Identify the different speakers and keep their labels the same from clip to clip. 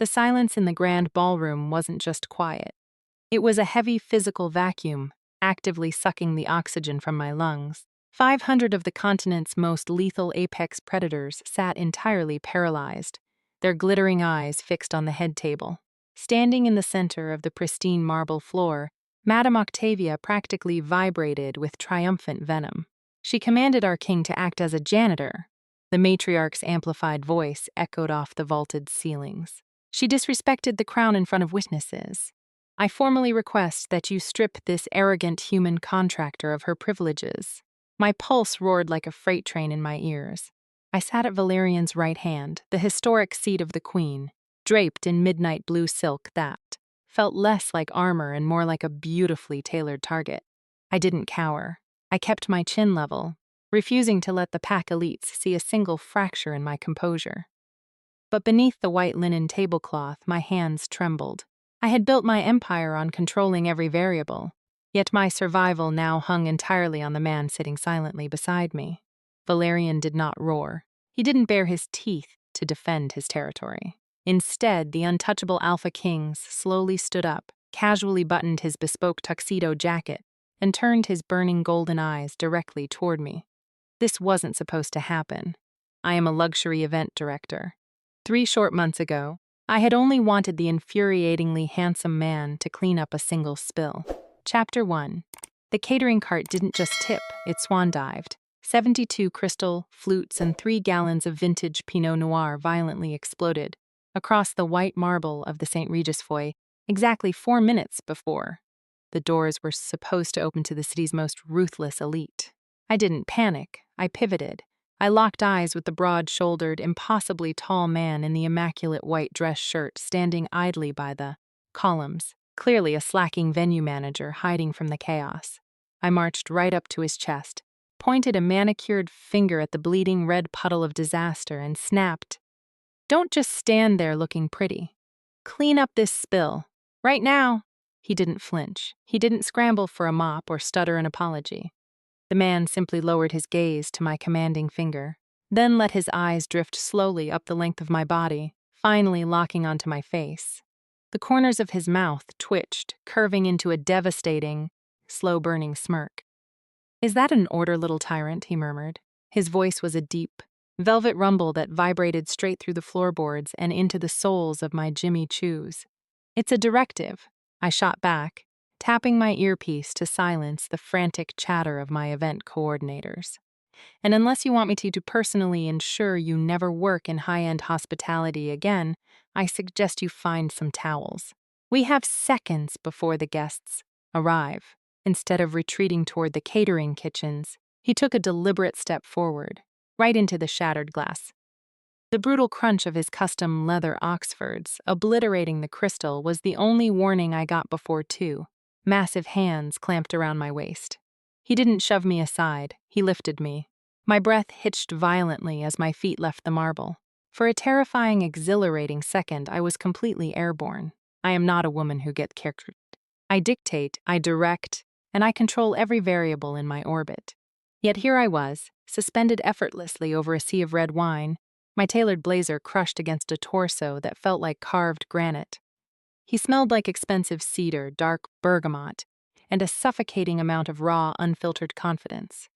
Speaker 1: The silence in the grand ballroom wasn't just quiet. It was a heavy physical vacuum, actively sucking the oxygen from my lungs. 500 of the continent's most lethal apex predators sat entirely paralyzed, their glittering eyes fixed on the head table. Standing in the center of the pristine marble floor, Madame Octavia practically vibrated with triumphant venom. She commanded our king to act as a janitor. The matriarch's amplified voice echoed off the vaulted ceilings. She disrespected the crown in front of witnesses. I formally request that you strip this arrogant human contractor of her privileges. My pulse roared like a freight train in my ears. I sat at Valerian's right hand, the historic seat of the queen, draped in midnight blue silk that felt less like armor and more like a beautifully tailored target. I didn't cower. I kept my chin level, refusing to let the pack elites see a single fracture in my composure. But beneath the white linen tablecloth, my hands trembled. I had built my empire on controlling every variable, yet my survival now hung entirely on the man sitting silently beside me. Valerian did not roar. He didn't bare his teeth to defend his territory. Instead, the untouchable Alpha Kings slowly stood up, casually buttoned his bespoke tuxedo jacket, and turned his burning golden eyes directly toward me. This wasn't supposed to happen. I am a luxury event director. 3 short months ago, I had only wanted the infuriatingly handsome man to clean up a single spill. Chapter 1. The catering cart didn't just tip, it swan-dived. 72 crystal, flutes, and 3 gallons of vintage Pinot Noir violently exploded across the white marble of the St. Regis foyer exactly 4 minutes before the doors were supposed to open to the city's most ruthless elite. I didn't panic. I pivoted. I locked eyes with the broad-shouldered, impossibly tall man in the immaculate white dress shirt standing idly by the columns, clearly a slacking venue manager hiding from the chaos. I marched right up to his chest, pointed a manicured finger at the bleeding red puddle of disaster, and snapped, "Don't just stand there looking pretty. Clean up this spill. Right now." He didn't flinch. He didn't scramble for a mop or stutter an apology. The man simply lowered his gaze to my commanding finger, then let his eyes drift slowly up the length of my body, finally locking onto my face. The corners of his mouth twitched, curving into a devastating, slow-burning smirk. "Is that an order, little tyrant?" he murmured. His voice was a deep, velvet rumble that vibrated straight through the floorboards and into the soles of my Jimmy Choos. "It's a directive," I shot back, tapping my earpiece to silence the frantic chatter of my event coordinators. "And unless you want me to personally ensure you never work in high-end hospitality again, I suggest you find some towels. We have seconds before the guests arrive." Instead of retreating toward the catering kitchens, he took a deliberate step forward, right into the shattered glass. The brutal crunch of his custom leather Oxfords, obliterating the crystal, was the only warning I got before 2 massive hands clamped around my waist. He didn't shove me aside, he lifted me. My breath hitched violently as my feet left the marble. For a terrifying, exhilarating second, I was completely airborne. I am not a woman who gets charactered. I dictate, I direct, and I control every variable in my orbit. Yet here I was, suspended effortlessly over a sea of red wine, my tailored blazer crushed against a torso that felt like carved granite. He smelled like expensive cedar, dark bergamot, and a suffocating amount of raw, unfiltered confidence.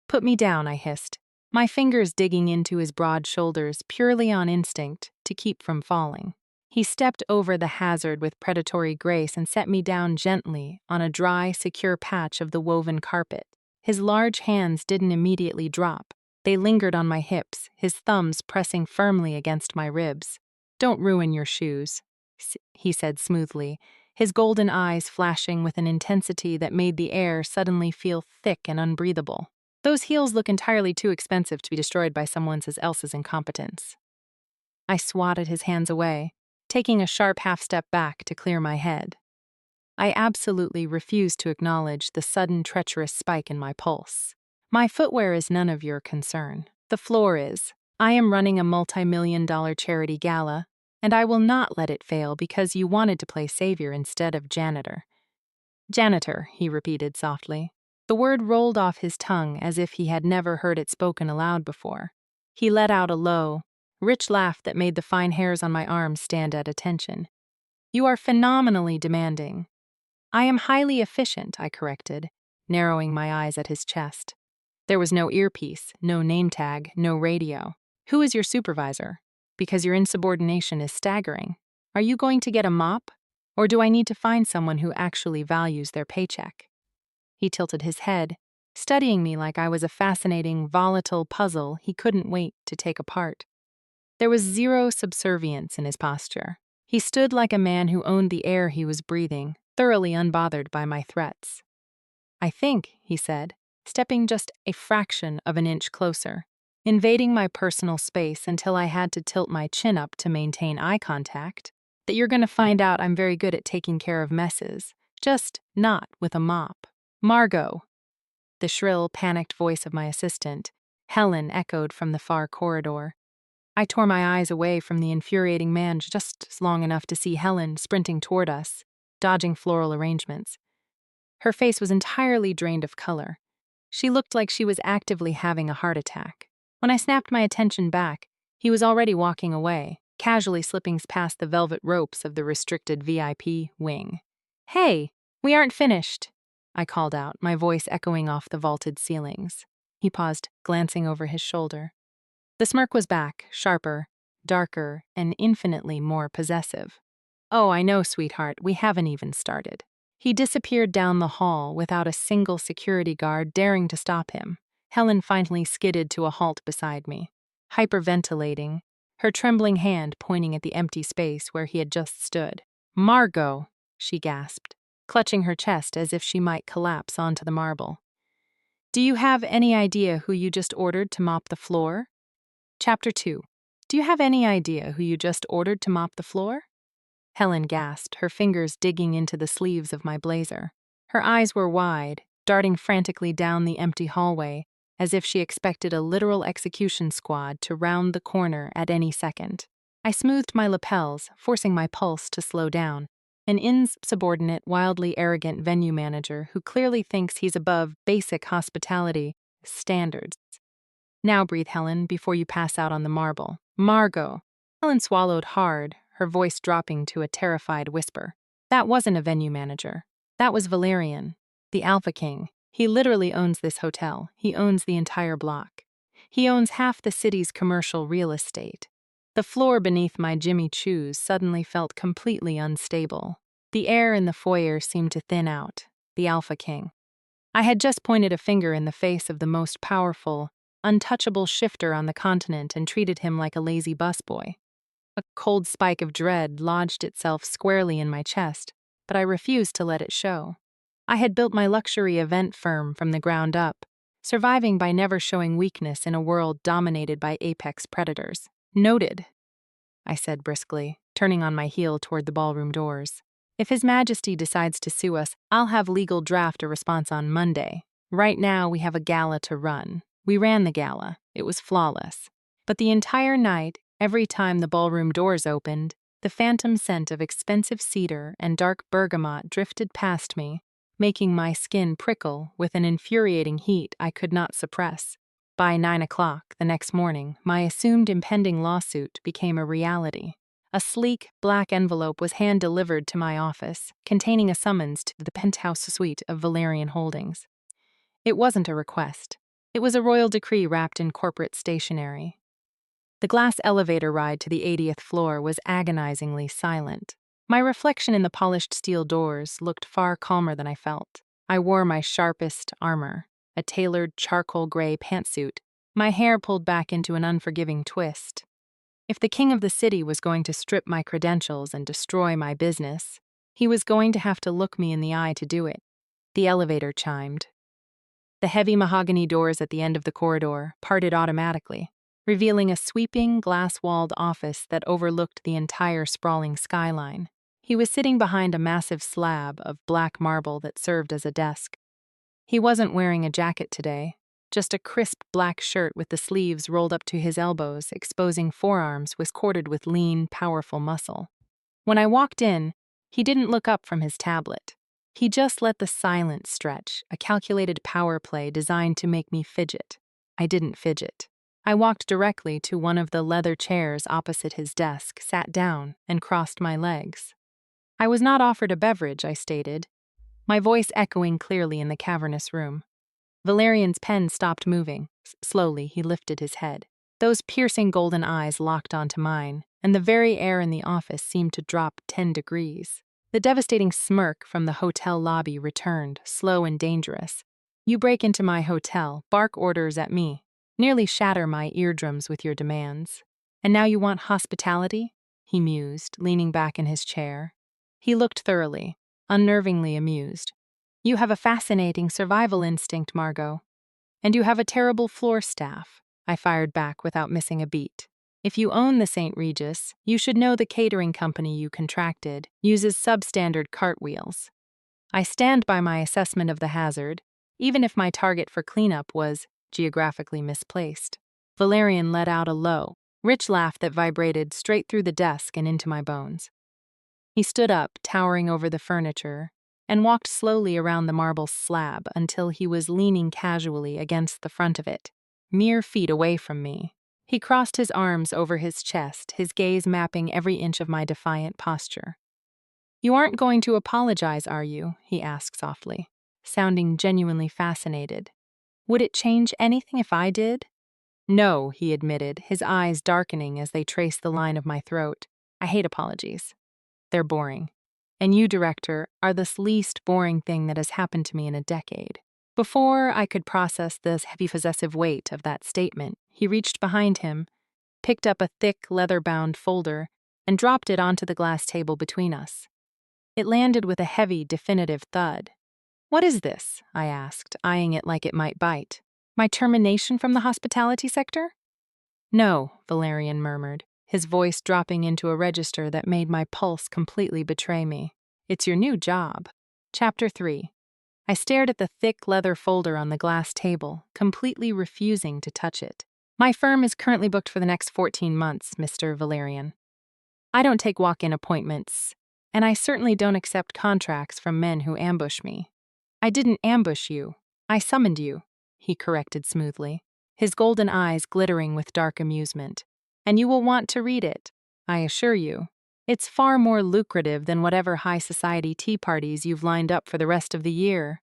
Speaker 1: "Put me down," I hissed, my fingers digging into his broad shoulders purely on instinct to keep from falling. He stepped over the hazard with predatory grace and set me down gently on a dry, secure patch of the woven carpet. His large hands didn't immediately drop. They lingered on my hips, his thumbs pressing firmly against my ribs. "Don't ruin your shoes," he said smoothly, his golden eyes flashing with an intensity that made the air suddenly feel thick and unbreathable. "Those heels look entirely too expensive to be destroyed by someone else's incompetence." I swatted his hands away, taking a sharp half-step back to clear my head. I absolutely refused to acknowledge the sudden treacherous spike in my pulse. "My footwear is none of your concern. The floor is. I am running a multi-million-dollar charity gala, and I will not let it fail because you wanted to play savior instead of janitor." "Janitor," he repeated softly. The word rolled off his tongue as if he had never heard it spoken aloud before. He let out a low, rich laugh that made the fine hairs on my arms stand at attention. "You are phenomenally demanding." "I am highly efficient," I corrected, narrowing my eyes at his chest. There was no earpiece, no name tag, no radio. "Who is your supervisor? Because your insubordination is staggering. Are you going to get a mop? Or do I need to find someone who actually values their paycheck?" He tilted his head, studying me like I was a fascinating, volatile puzzle he couldn't wait to take apart. There was zero subservience in his posture. He stood like a man who owned the air he was breathing, thoroughly unbothered by my threats. "I think," he said, stepping just a fraction of an inch closer, invading my personal space until I had to tilt my chin up to maintain eye contact, "that you're going to find out I'm very good at taking care of messes, just not with a mop." "Margot!" The shrill, panicked voice of my assistant, Helen, echoed from the far corridor. I tore my eyes away from the infuriating man just long enough to see Helen sprinting toward us, dodging floral arrangements. Her face was entirely drained of color. She looked like she was actively having a heart attack. When I snapped my attention back, he was already walking away, casually slipping past the velvet ropes of the restricted VIP wing. "Hey, we aren't finished," I called out, my voice echoing off the vaulted ceilings. He paused, glancing over his shoulder. The smirk was back, sharper, darker, and infinitely more possessive. "Oh, I know, sweetheart, we haven't even started." He disappeared down the hall without a single security guard daring to stop him. Helen finally skidded to a halt beside me, hyperventilating, her trembling hand pointing at the empty space where he had just stood. "Margot," she gasped, clutching her chest as if she might collapse onto the marble. "Do you have any idea who you just ordered to mop the floor?" Chapter 2. Do you have any idea who you just ordered to mop the floor? Helen gasped, her fingers digging into the sleeves of my blazer. Her eyes were wide, darting frantically down the empty hallway, as if she expected a literal execution squad to round the corner at any second. I smoothed my lapels, forcing my pulse to slow down. An insubordinate, wildly arrogant venue manager who clearly thinks he's above basic hospitality standards. "Now breathe, Helen, before you pass out on the marble." "Margot." Helen swallowed hard, her voice dropping to a terrified whisper. "That wasn't a venue manager. That was Valerian, the Alpha King. He literally owns this hotel. He owns the entire block. He owns half the city's commercial real estate." The floor beneath my Jimmy Choos suddenly felt completely unstable. The air in the foyer seemed to thin out. The Alpha King. I had just pointed a finger in the face of the most powerful, untouchable shifter on the continent and treated him like a lazy busboy. A cold spike of dread lodged itself squarely in my chest, but I refused to let it show. I had built my luxury event firm from the ground up, surviving by never showing weakness in a world dominated by apex predators. "Noted," I said briskly, turning on my heel toward the ballroom doors. "If His Majesty decides to sue us, I'll have legal draft a response on Monday. Right now, we have a gala to run. We ran the gala. It was flawless. But the entire night, every time the ballroom doors opened, the phantom scent of expensive cedar and dark bergamot drifted past me, making my skin prickle with an infuriating heat I could not suppress. By 9 o'clock the next morning, my assumed impending lawsuit became a reality. A sleek, black envelope was hand-delivered to my office, containing a summons to the penthouse suite of Valerian Holdings. It wasn't a request. It was a royal decree wrapped in corporate stationery. The glass elevator ride to the 80th floor was agonizingly silent. My reflection in the polished steel doors looked far calmer than I felt. I wore my sharpest armor, a tailored charcoal gray pantsuit, my hair pulled back into an unforgiving twist. If the king of the city was going to strip my credentials and destroy my business, he was going to have to look me in the eye to do it. The elevator chimed. The heavy mahogany doors at the end of the corridor parted automatically, revealing a sweeping, glass-walled office that overlooked the entire sprawling skyline. He was sitting behind a massive slab of black marble that served as a desk. He wasn't wearing a jacket today, just a crisp black shirt with the sleeves rolled up to his elbows, exposing forearms was corded with lean, powerful muscle. When I walked in, he didn't look up from his tablet. He just let the silence stretch, a calculated power play designed to make me fidget. I didn't fidget. I walked directly to one of the leather chairs opposite his desk, sat down, and crossed my legs. I was not offered a beverage, I stated, my voice echoing clearly in the cavernous room. Valerian's pen stopped moving. Slowly, he lifted his head. Those piercing golden eyes locked onto mine, and the very air in the office seemed to drop 10 degrees. The devastating smirk from the hotel lobby returned, slow and dangerous. You break into my hotel, bark orders at me, nearly shatter my eardrums with your demands. And now you want hospitality? He mused, leaning back in his chair. He looked thoroughly, unnervingly amused. You have a fascinating survival instinct, Margot. And you have a terrible floor staff, I fired back without missing a beat. If you own the St. Regis, you should know the catering company you contracted uses substandard cartwheels. I stand by my assessment of the hazard, even if my target for cleanup was geographically misplaced. Valerian let out a low, rich laugh that vibrated straight through the desk and into my bones. He stood up, towering over the furniture, and walked slowly around the marble slab until he was leaning casually against the front of it, mere feet away from me. He crossed his arms over his chest, his gaze mapping every inch of my defiant posture. You aren't going to apologize, are you? He asked softly, sounding genuinely fascinated. Would it change anything if I did? No, he admitted, his eyes darkening as they traced the line of my throat. I hate apologies. They're boring. And you, director, are the least boring thing that has happened to me in a decade. Before I could process the heavy possessive weight of that statement, he reached behind him, picked up a thick, leather-bound folder, and dropped it onto the glass table between us. It landed with a heavy, definitive thud. What is this? I asked, eyeing it like it might bite. My termination from the hospitality sector? No, Valerian murmured, his voice dropping into a register that made my pulse completely betray me. It's your new job. Chapter 3. I stared at the thick leather folder on the glass table, completely refusing to touch it. My firm is currently booked for the next 14 months, Mr. Valerian. I don't take walk-in appointments, and I certainly don't accept contracts from men who ambush me. I didn't ambush you. I summoned you, he corrected smoothly, his golden eyes glittering with dark amusement. And you will want to read it, I assure you. It's far more lucrative than whatever high society tea parties you've lined up for the rest of the year.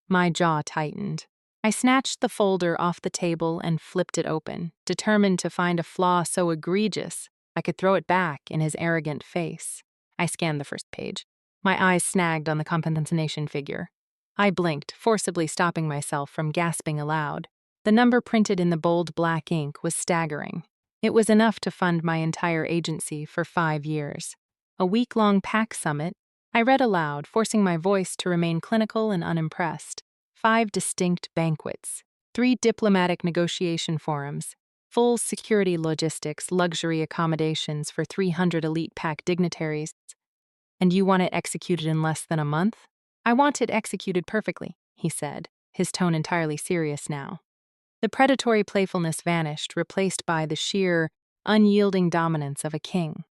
Speaker 1: My jaw tightened. I snatched the folder off the table and flipped it open, determined to find a flaw so egregious I could throw it back in his arrogant face. I scanned the first page. My eyes snagged on the compensation figure. I blinked, forcibly stopping myself from gasping aloud. The number printed in the bold black ink was staggering. It was enough to fund my entire agency for 5 years. A week-long PAC summit, I read aloud, forcing my voice to remain clinical and unimpressed. 5 distinct banquets, 3 diplomatic negotiation forums, full security logistics, luxury accommodations for 300 elite PAC dignitaries. And you want it executed in less than a month? I want it executed perfectly, he said, his tone entirely serious now. The predatory playfulness vanished, replaced by the sheer, unyielding dominance of a king.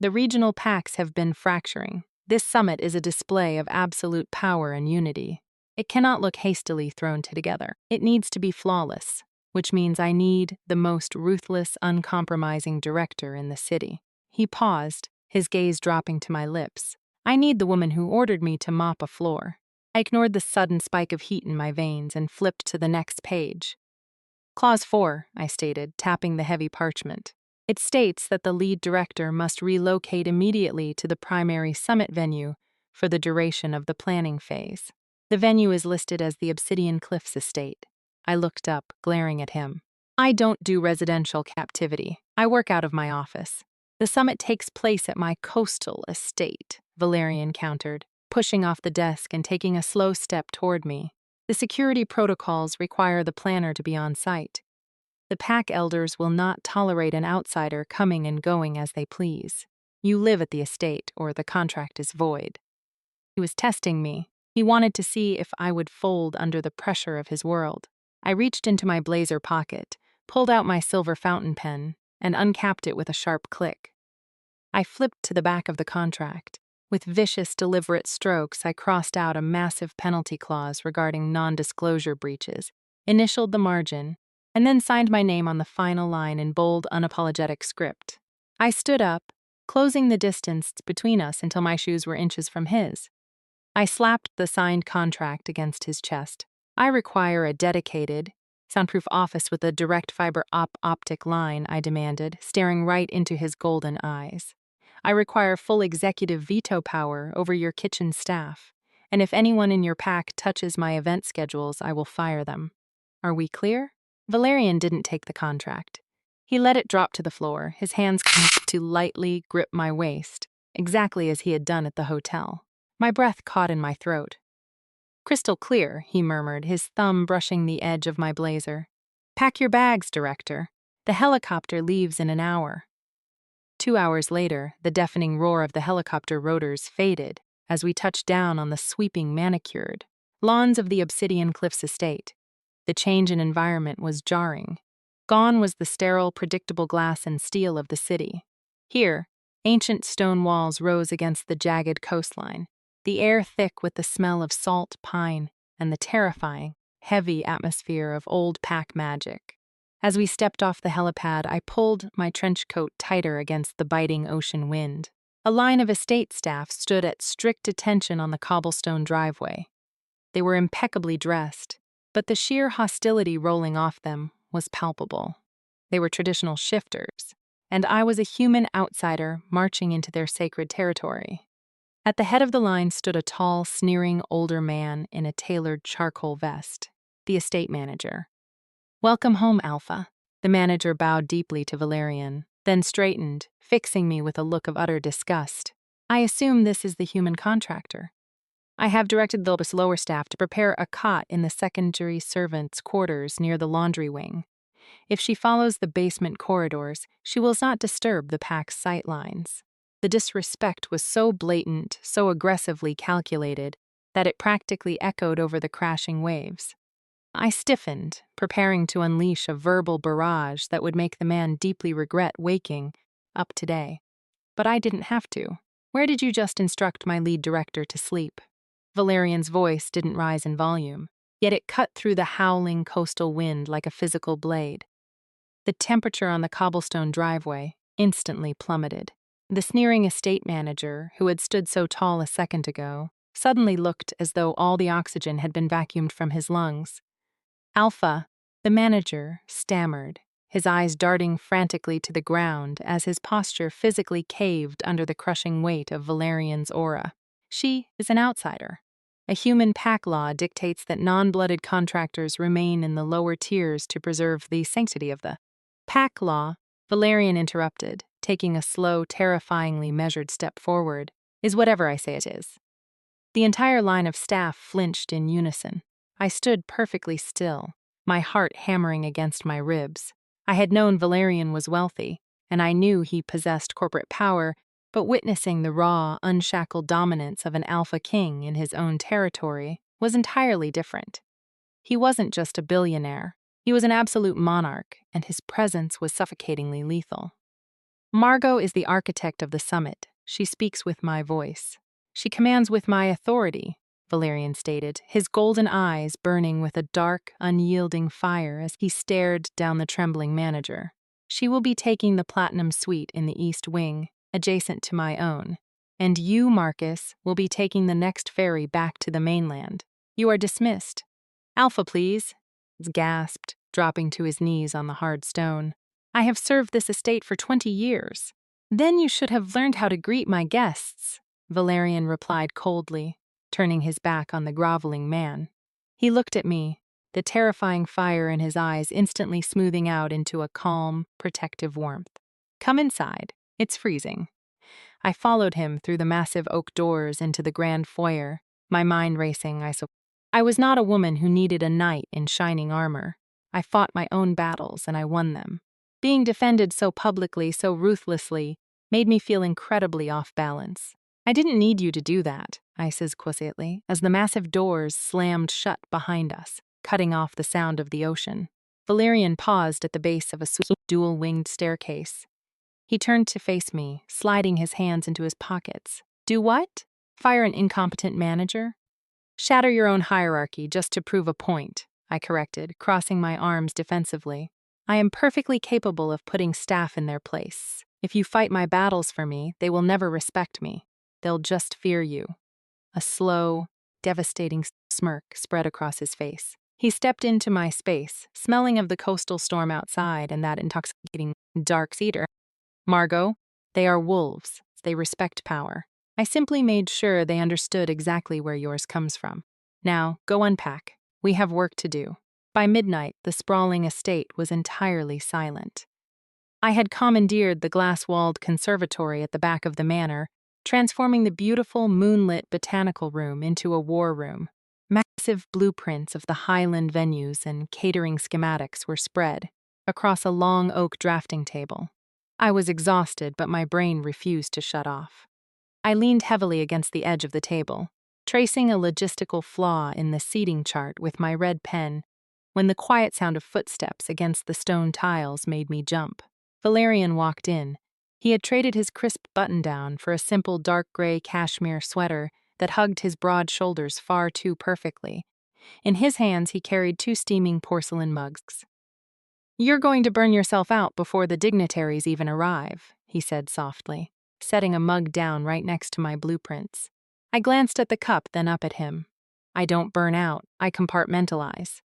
Speaker 1: The regional PACs have been fracturing. This summit is a display of absolute power and unity. It cannot look hastily thrown together. It needs to be flawless, which means I need the most ruthless, uncompromising director in the city. He paused, his gaze dropping to my lips. I need the woman who ordered me to mop a floor. I ignored the sudden spike of heat in my veins and flipped to the next page. Clause 4, I stated, tapping the heavy parchment. It states that the lead director must relocate immediately to the primary summit venue for the duration of the planning phase. The venue is listed as the Obsidian Cliffs Estate. I looked up, glaring at him. I don't do residential captivity. I work out of my office. The summit takes place at my coastal estate, Valerian countered, pushing off the desk and taking a slow step toward me. The security protocols require the planner to be on site. The PAC elders will not tolerate an outsider coming and going as they please. You live at the estate, or the contract is void. He was testing me. He wanted to see if I would fold under the pressure of his world. I reached into my blazer pocket, pulled out my silver fountain pen, and uncapped it with a sharp click. I flipped to the back of the contract. With vicious, deliberate strokes, I crossed out a massive penalty clause regarding non-disclosure breaches, initialed the margin, and then signed my name on the final line in bold, unapologetic script. I stood up, closing the distance between us until my shoes were inches from his. I slapped the signed contract against his chest. I require a dedicated, soundproof office with a direct fiber optic line, I demanded, staring right into his golden eyes. I require full executive veto power over your kitchen staff, and if anyone in your pack touches my event schedules, I will fire them. Are we clear? Valerian didn't take the contract. He let it drop to the floor, his hands to lightly grip my waist, exactly as he had done at the hotel. My breath caught in my throat. Crystal clear, he murmured, his thumb brushing the edge of my blazer. Pack your bags, Director. The helicopter leaves in an hour. 2 hours later, the deafening roar of the helicopter rotors faded as we touched down on the sweeping manicured lawns of the Obsidian Cliffs estate. The change in environment was jarring. Gone was the sterile, predictable glass and steel of the city. Here, ancient stone walls rose against the jagged coastline, the air thick with the smell of salt pine and the terrifying, heavy atmosphere of old pack magic. As we stepped off the helipad, I pulled my trench coat tighter against the biting ocean wind. A line of estate staff stood at strict attention on the cobblestone driveway. They were impeccably dressed, but the sheer hostility rolling off them was palpable. They were traditional shifters, and I was a human outsider marching into their sacred territory. At the head of the line stood a tall, sneering older man in a tailored charcoal vest, the estate manager. Welcome home, Alpha. The manager bowed deeply to Valerian, then straightened, fixing me with a look of utter disgust. I assume this is the human contractor. I have directed the lower staff to prepare a cot in the secondary servants' quarters near the laundry wing. If she follows the basement corridors, she will not disturb the pack's sight lines. The disrespect was so blatant, so aggressively calculated, that it practically echoed over the crashing waves. I stiffened, preparing to unleash a verbal barrage that would make the man deeply regret waking up today. But I didn't have to. Where did you just instruct my lead director to sleep? Valerian's voice didn't rise in volume, yet it cut through the howling coastal wind like a physical blade. The temperature on the cobblestone driveway instantly plummeted. The sneering estate manager, who had stood so tall a second ago, suddenly looked as though all the oxygen had been vacuumed from his lungs. Alpha, the manager, stammered, his eyes darting frantically to the ground as his posture physically caved under the crushing weight of Valerian's aura. She is an outsider. A human pack law dictates that non-blooded contractors remain in the lower tiers to preserve the sanctity of the pack law. Valerian interrupted, taking a slow, terrifyingly measured step forward, is whatever I say it is. The entire line of staff flinched in unison. I stood perfectly still, my heart hammering against my ribs. I had known Valerian was wealthy, and I knew he possessed corporate power, but witnessing the raw, unshackled dominance of an alpha king in his own territory was entirely different. He wasn't just a billionaire. He was an absolute monarch, and his presence was suffocatingly lethal. Margot is the architect of the summit. She speaks with my voice. She commands with my authority, Valerian stated, his golden eyes burning with a dark, unyielding fire as he stared down the trembling manager. She will be taking the platinum suite in the east wing, adjacent to my own, and you, Marcus, will be taking the next ferry back to the mainland. You are dismissed. Alpha, please, gasped, dropping to his knees on the hard stone. I have served this estate for 20 years. Then you should have learned how to greet my guests, Valerian replied coldly, turning his back on the groveling man. He looked at me, the terrifying fire in his eyes instantly smoothing out into a calm, protective warmth. Come inside. It's freezing. I followed him through the massive oak doors into the grand foyer, my mind racing. I was not a woman who needed a knight in shining armor. I fought my own battles, and I won them. Being defended so publicly, so ruthlessly, made me feel incredibly off balance. I didn't need you to do that, I said quietly, as the massive doors slammed shut behind us, cutting off the sound of the ocean. Valerian paused at the base of a dual-winged staircase. He turned to face me, sliding his hands into his pockets. Do what? Fire an incompetent manager? Shatter your own hierarchy just to prove a point, I corrected, crossing my arms defensively. I am perfectly capable of putting staff in their place. If you fight my battles for me, they will never respect me. They'll just fear you. A slow, devastating smirk spread across his face. He stepped into my space, smelling of the coastal storm outside and that intoxicating dark cedar. Margot, they are wolves. They respect power. I simply made sure they understood exactly where yours comes from. Now, go unpack. We have work to do. By midnight, the sprawling estate was entirely silent. I had commandeered the glass-walled conservatory at the back of the manor, transforming the beautiful moonlit botanical room into a war room. Massive blueprints of the Highland venues and catering schematics were spread across a long oak drafting table. I was exhausted, but my brain refused to shut off. I leaned heavily against the edge of the table, tracing a logistical flaw in the seating chart with my red pen, when the quiet sound of footsteps against the stone tiles made me jump. Valerian walked in. He had traded his crisp button-down for a simple dark gray cashmere sweater that hugged his broad shoulders far too perfectly. In his hands, he carried 2 steaming porcelain mugs. "You're going to burn yourself out before the dignitaries even arrive," he said softly, setting a mug down right next to my blueprints. I glanced at the cup, then up at him. "I don't burn out, I compartmentalize.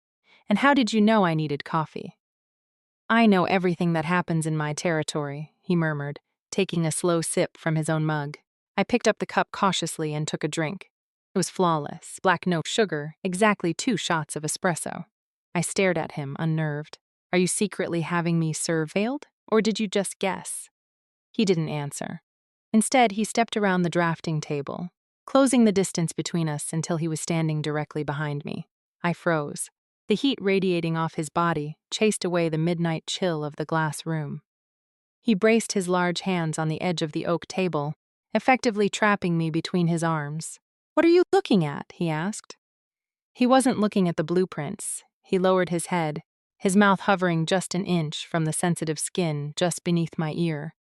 Speaker 1: And how did you know I needed coffee?" "I know everything that happens in my territory," he murmured, taking a slow sip from his own mug. I picked up the cup cautiously and took a drink. It was flawless, black no sugar, exactly 2 shots of espresso. I stared at him, unnerved. "Are you secretly having me surveilled, or did you just guess?" He didn't answer. Instead, he stepped around the drafting table, closing the distance between us until he was standing directly behind me. I froze. The heat radiating off his body chased away the midnight chill of the glass room. He braced his large hands on the edge of the oak table, effectively trapping me between his arms. "What are you looking at?" he asked. He wasn't looking at the blueprints. He lowered his head, his mouth hovering just an inch from the sensitive skin just beneath my ear.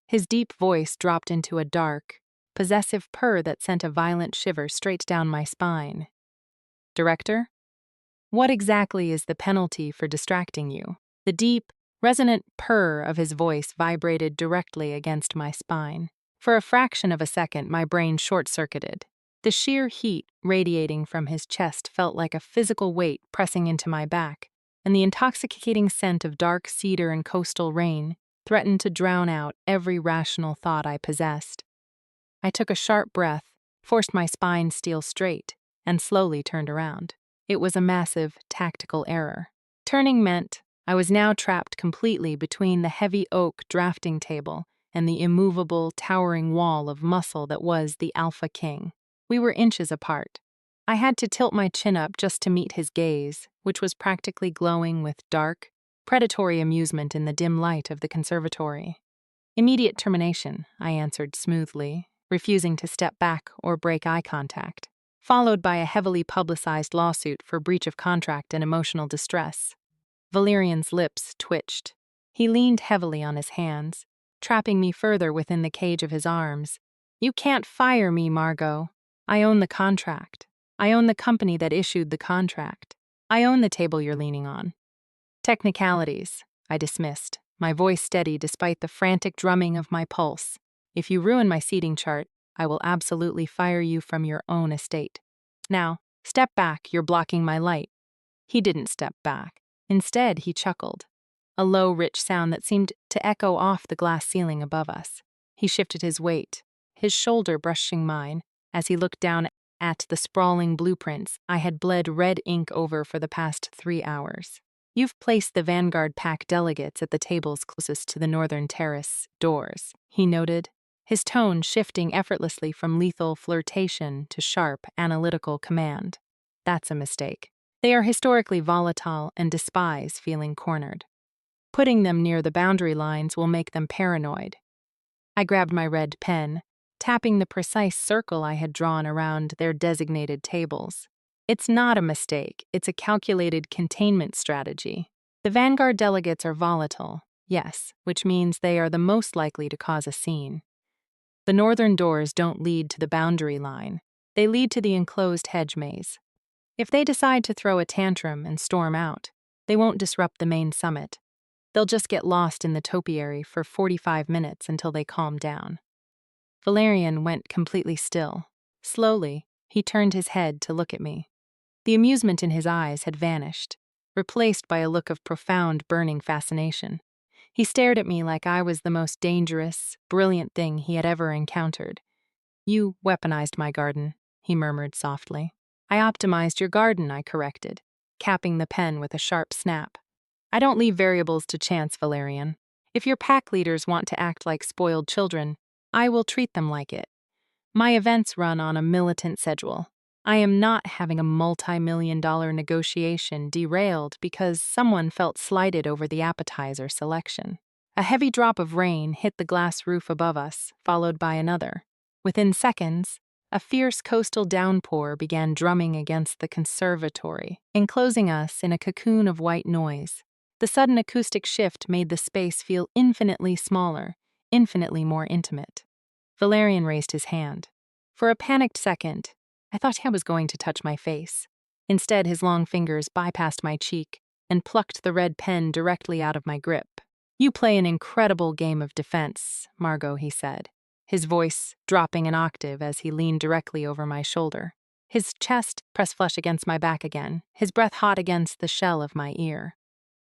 Speaker 1: His deep voice dropped into a dark, possessive purr that sent a violent shiver straight down my spine. "Director? What exactly is the penalty for distracting you?" The deep, resonant purr of his voice vibrated directly against my spine. For a fraction of a second, my brain short-circuited. The sheer heat radiating from his chest felt like a physical weight pressing into my back, and the intoxicating scent of dark cedar and coastal rain threatened to drown out every rational thought I possessed. I took a sharp breath, forced my spine steel straight, and slowly turned around. It was a massive, tactical error. Turning meant I was now trapped completely between the heavy oak drafting table and the immovable, towering wall of muscle that was the Alpha King. We were inches apart. I had to tilt my chin up just to meet his gaze, which was practically glowing with dark, predatory amusement in the dim light of the conservatory. "Immediate termination," I answered smoothly, refusing to step back or break eye contact, followed by a heavily publicized lawsuit for breach of contract and emotional distress. Valerian's lips twitched. He leaned heavily on his hands, trapping me further within the cage of his arms. "You can't fire me, Margot. I own the contract. I own the company that issued the contract. I own the table you're leaning on." "Technicalities," I dismissed, my voice steady despite the frantic drumming of my pulse. "If you ruin my seating chart, I will absolutely fire you from your own estate. Now, step back, you're blocking my light." He didn't step back. Instead, he chuckled, a low, rich sound that seemed to echo off the glass ceiling above us. He shifted his weight, his shoulder brushing mine, as he looked down at the sprawling blueprints I had bled red ink over for the past 3 hours. "You've placed the Vanguard Pack delegates at the tables closest to the Northern Terrace doors," he noted, his tone shifting effortlessly from lethal flirtation to sharp, analytical command. "That's a mistake. They are historically volatile and despise feeling cornered. Putting them near the boundary lines will make them paranoid." I grabbed my red pen, tapping the precise circle I had drawn around their designated tables. "It's not a mistake, it's a calculated containment strategy. The Vanguard delegates are volatile, yes, which means they are the most likely to cause a scene. The northern doors don't lead to the boundary line, they lead to the enclosed hedge maze. If they decide to throw a tantrum and storm out, they won't disrupt the main summit. They'll just get lost in the topiary for 45 minutes until they calm down. Valerian went completely still. Slowly, he turned his head to look at me. The amusement in his eyes had vanished, replaced by a look of profound, burning fascination. He stared at me like I was the most dangerous, brilliant thing he had ever encountered. "You weaponized my garden," he murmured softly. "I optimized your garden," I corrected, capping the pen with a sharp snap. "I don't leave variables to chance, Valerian. If your pack leaders want to act like spoiled children, I will treat them like it. My events run on a militant schedule. I am not having a multi-million-dollar negotiation derailed because someone felt slighted over the appetizer selection." A heavy drop of rain hit the glass roof above us, followed by another. Within seconds, a fierce coastal downpour began drumming against the conservatory, enclosing us in a cocoon of white noise. The sudden acoustic shift made the space feel infinitely smaller, infinitely more intimate. Valerian raised his hand. For a panicked second, I thought he was going to touch my face. Instead, his long fingers bypassed my cheek and plucked the red pen directly out of my grip. "You play an incredible game of defense, Margot," he said, his voice dropping an octave as he leaned directly over my shoulder. His chest pressed flush against my back again, his breath hot against the shell of my ear.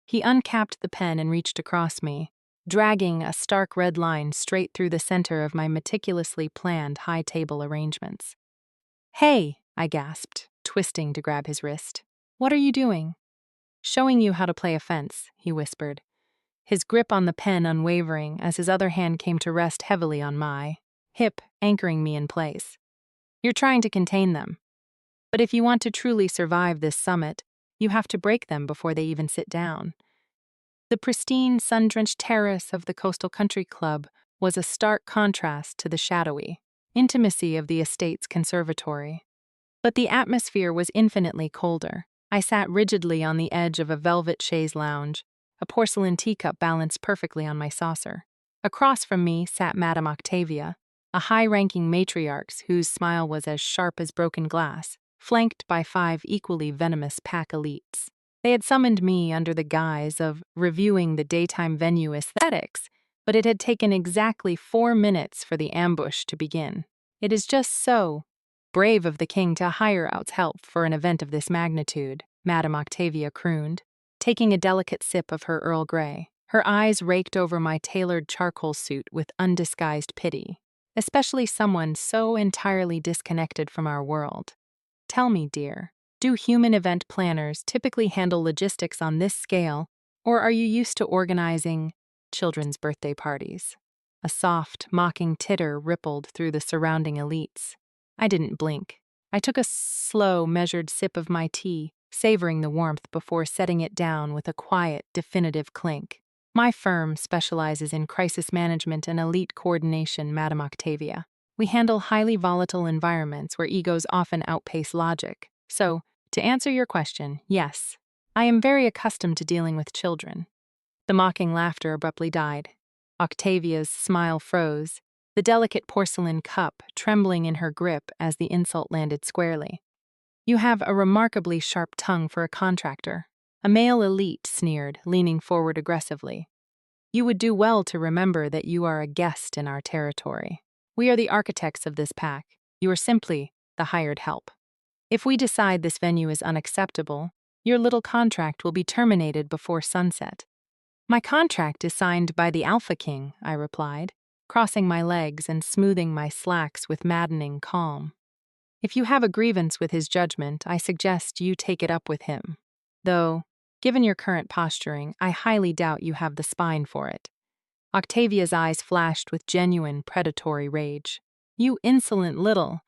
Speaker 1: He uncapped the pen and reached across me, dragging a stark red line straight through the center of my meticulously planned high table arrangements. "Hey," I gasped, twisting to grab his wrist. "What are you doing?" "Showing you how to play a fence," he whispered, his grip on the pen unwavering as his other hand came to rest heavily on my hip, anchoring me in place. "You're trying to contain them. But if you want to truly survive this summit, you have to break them before they even sit down." The pristine, sun-drenched terrace of the Coastal Country Club was a stark contrast to the shadowy intimacy of the estate's conservatory. But the atmosphere was infinitely colder. I sat rigidly on the edge of a velvet chaise lounge, a porcelain teacup balanced perfectly on my saucer. Across from me sat Madame Octavia, a high-ranking matriarch whose smile was as sharp as broken glass, flanked by 5 equally venomous pack elites. They had summoned me under the guise of reviewing the daytime venue aesthetics, but it had taken exactly 4 minutes for the ambush to begin. "It is just so brave of the king to hire out help for an event of this magnitude," Madame Octavia crooned, taking a delicate sip of her Earl Grey. Her eyes raked over my tailored charcoal suit with undisguised pity, especially someone so entirely disconnected from our world. "Tell me, dear, do human event planners typically handle logistics on this scale, or are you used to organizing children's birthday parties?" A soft, mocking titter rippled through the surrounding elites. I didn't blink. I took a slow, measured sip of my tea, savoring the warmth before setting it down with a quiet, definitive clink. "My firm specializes in crisis management and elite coordination, Madame Octavia. We handle highly volatile environments where egos often outpace logic. So, to answer your question, yes, I am very accustomed to dealing with children." The mocking laughter abruptly died. Octavia's smile froze, the delicate porcelain cup trembling in her grip as the insult landed squarely. "You have a remarkably sharp tongue for a contractor," a male elite sneered, leaning forward aggressively. "You would do well to remember that you are a guest in our territory. We are the architects of this pack. You are simply the hired help. If we decide this venue is unacceptable, your little contract will be terminated before sunset." "My contract is signed by the Alpha King," I replied, crossing my legs and smoothing my slacks with maddening calm. "If you have a grievance with his judgment, I suggest you take it up with him. Though, given your current posturing, I highly doubt you have the spine for it." Octavia's eyes flashed with genuine predatory rage. "You insolent little—"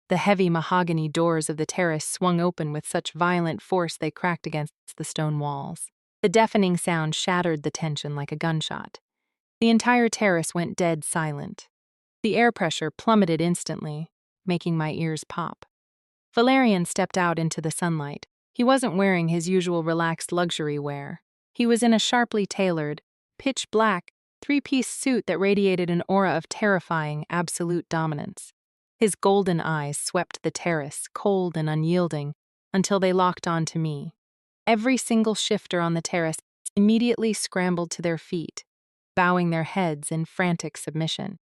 Speaker 1: The heavy mahogany doors of the terrace swung open with such violent force they cracked against the stone walls. The deafening sound shattered the tension like a gunshot. The entire terrace went dead silent. The air pressure plummeted instantly, making my ears pop. Valerian stepped out into the sunlight. He wasn't wearing his usual relaxed luxury wear. He was in a sharply tailored, pitch-black, 3-piece suit that radiated an aura of terrifying, absolute dominance. His golden eyes swept the terrace, cold and unyielding, until they locked onto me. Every single shifter on the terrace immediately scrambled to their feet, bowing their heads in frantic submission.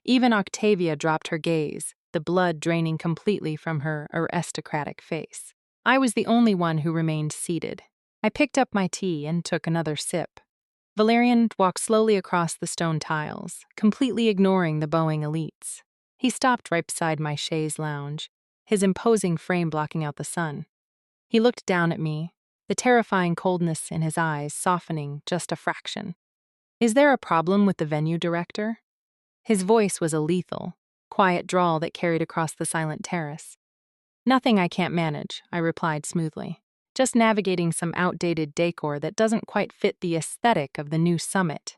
Speaker 1: Even Octavia dropped her gaze, the blood draining completely from her aristocratic face. I was the only one who remained seated. I picked up my tea and took another sip. Valerian walked slowly across the stone tiles, completely ignoring the bowing elites. He stopped right beside my chaise lounge, his imposing frame blocking out the sun. He looked down at me, the terrifying coldness in his eyes softening just a fraction. "Is there a problem with the venue director?" His voice was a lethal, quiet drawl that carried across the silent terrace. "Nothing I can't manage," I replied smoothly. "Just navigating some outdated decor that doesn't quite fit the aesthetic of the new summit."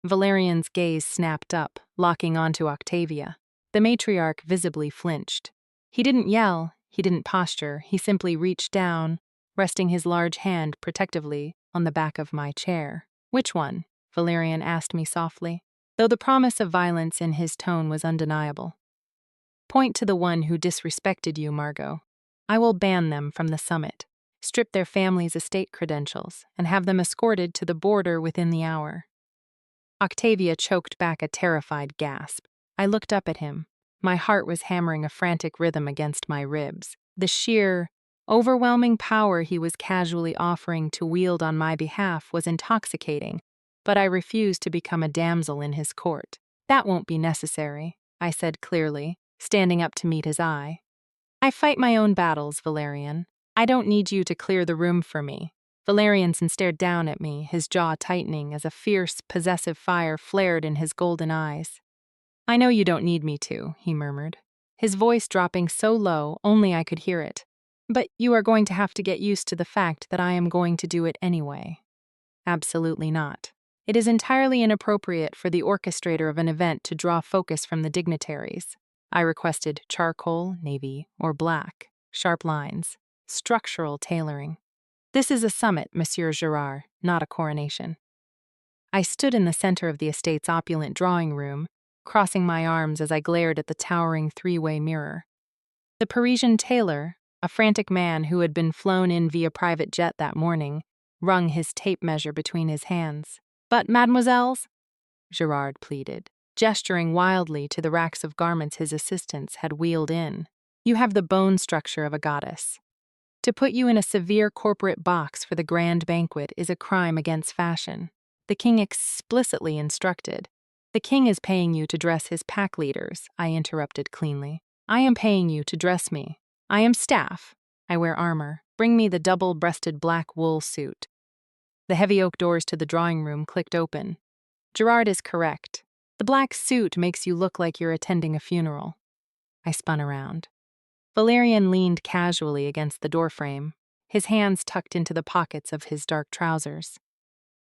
Speaker 1: Valerian's gaze snapped up, locking onto Octavia. The matriarch visibly flinched. He didn't yell, he didn't posture, he simply reached down, resting his large hand protectively on the back of my chair. "Which one?" Valerian asked me softly, though the promise of violence in his tone was undeniable. "Point to the one who disrespected you, Margot. I will ban them from the summit, strip their family's estate credentials, and have them escorted to the border within the hour." Octavia choked back a terrified gasp. I looked up at him. My heart was hammering a frantic rhythm against my ribs. The sheer, overwhelming power he was casually offering to wield on my behalf was intoxicating, but I refused to become a damsel in his court. "That won't be necessary," I said clearly, standing up to meet his eye. "I fight my own battles, Valerian. I don't need you to clear the room for me." Valerian stared down at me, his jaw tightening as a fierce, possessive fire flared in his golden eyes. "I know you don't need me to," he murmured, his voice dropping so low only I could hear it. "But you are going to have to get used to the fact that I am going to do it anyway." "Absolutely not. It is entirely inappropriate for the orchestrator of an event to draw focus from the dignitaries." I requested charcoal, navy, or black, sharp lines, structural tailoring. "This is a summit, Monsieur Gerard, not a coronation." I stood in the center of the estate's opulent drawing room, crossing my arms as I glared at the towering three-way mirror. The Parisian tailor, a frantic man who had been flown in via private jet that morning, wrung his tape measure between his hands. "But, mademoiselles," Gerard pleaded, gesturing wildly to the racks of garments his assistants had wheeled in, "you have the bone structure of a goddess. To put you in a severe corporate box for the grand banquet is a crime against fashion. The king explicitly instructed." "The king is paying you to dress his pack leaders," I interrupted cleanly. "I am paying you to dress me. I am staff. I wear armor. Bring me the double-breasted black wool suit." The heavy oak doors to the drawing room clicked open. Gerard is correct. The black suit makes you look like you're attending a funeral. I spun around. Valerian leaned casually against the doorframe, his hands tucked into the pockets of his dark trousers.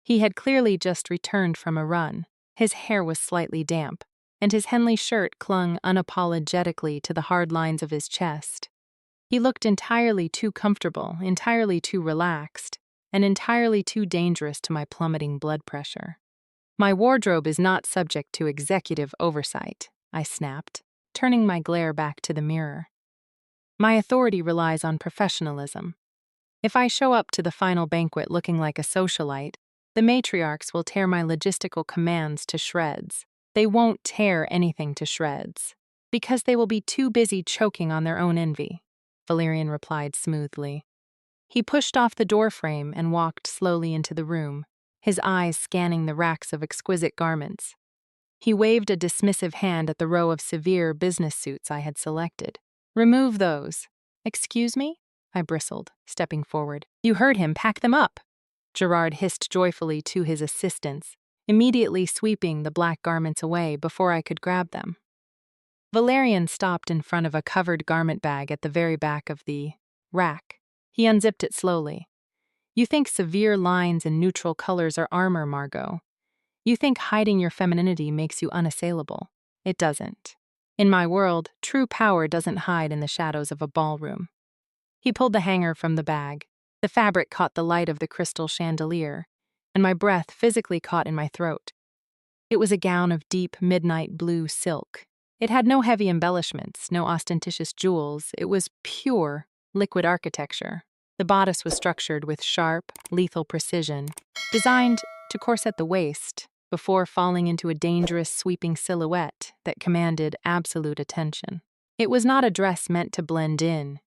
Speaker 1: He had clearly just returned from a run. His hair was slightly damp, and his Henley shirt clung unapologetically to the hard lines of his chest. He looked entirely too comfortable, entirely too relaxed, and entirely too dangerous to my plummeting blood pressure. "My wardrobe is not subject to executive oversight," I snapped, turning my glare back to the mirror. "My authority relies on professionalism. If I show up to the final banquet looking like a socialite, the matriarchs will tear my logistical commands to shreds. They won't tear anything to shreds, because they will be too busy choking on their own envy," Valerian replied smoothly. He pushed off the doorframe and walked slowly into the room, his eyes scanning the racks of exquisite garments. He waved a dismissive hand at the row of severe business suits I had selected. "Remove those." "Excuse me?" I bristled, stepping forward. "You heard him. Pack them up." Gerard hissed joyfully to his assistants, immediately sweeping the black garments away before I could grab them. Valerian stopped in front of a covered garment bag at the very back of the rack. He unzipped it slowly. "You think severe lines and neutral colors are armor, Margot. You think hiding your femininity makes you unassailable. It doesn't. In my world, true power doesn't hide in the shadows of a ballroom." He pulled the hanger from the bag. The fabric caught the light of the crystal chandelier, and my breath physically caught in my throat. It was a gown of deep midnight blue silk. It had no heavy embellishments, no ostentatious jewels. It was pure, liquid architecture, The bodice was structured with sharp, lethal precision, designed to corset the waist before falling into a dangerous sweeping silhouette that commanded absolute attention. It was not a dress meant to blend in.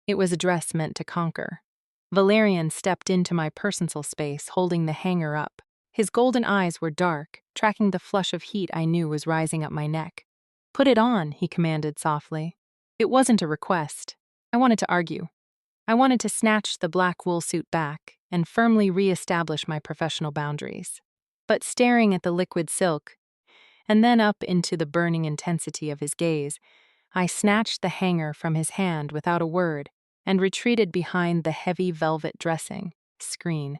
Speaker 1: It was a dress meant to conquer. Valerian stepped into my personal space, holding the hanger up. His golden eyes were dark, tracking the flush of heat I knew was rising up my neck. "Put it on," he commanded softly. It wasn't a request. I wanted to argue. I wanted to snatch the black wool suit back and firmly re-establish my professional boundaries. But staring at the liquid silk, and then up into the burning intensity of his gaze, I snatched the hanger from his hand without a word and retreated behind the heavy velvet dressing screen.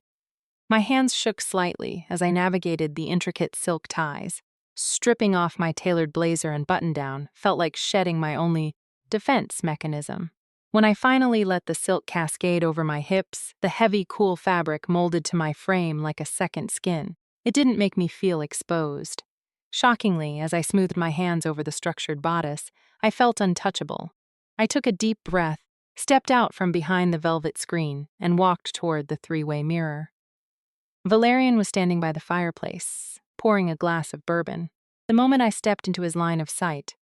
Speaker 1: My hands shook slightly as I navigated the intricate silk ties. Stripping off my tailored blazer and button-down felt like shedding my only defense mechanism. When I finally let the silk cascade over my hips, the heavy, cool fabric molded to my frame like a second skin. It didn't make me feel exposed. Shockingly, as I smoothed my hands over the structured bodice, I felt untouchable. I took a deep breath, stepped out from behind the velvet screen, and walked toward the three-way mirror. Valerian was standing by the fireplace, pouring a glass of bourbon. The moment I stepped into his line of sight,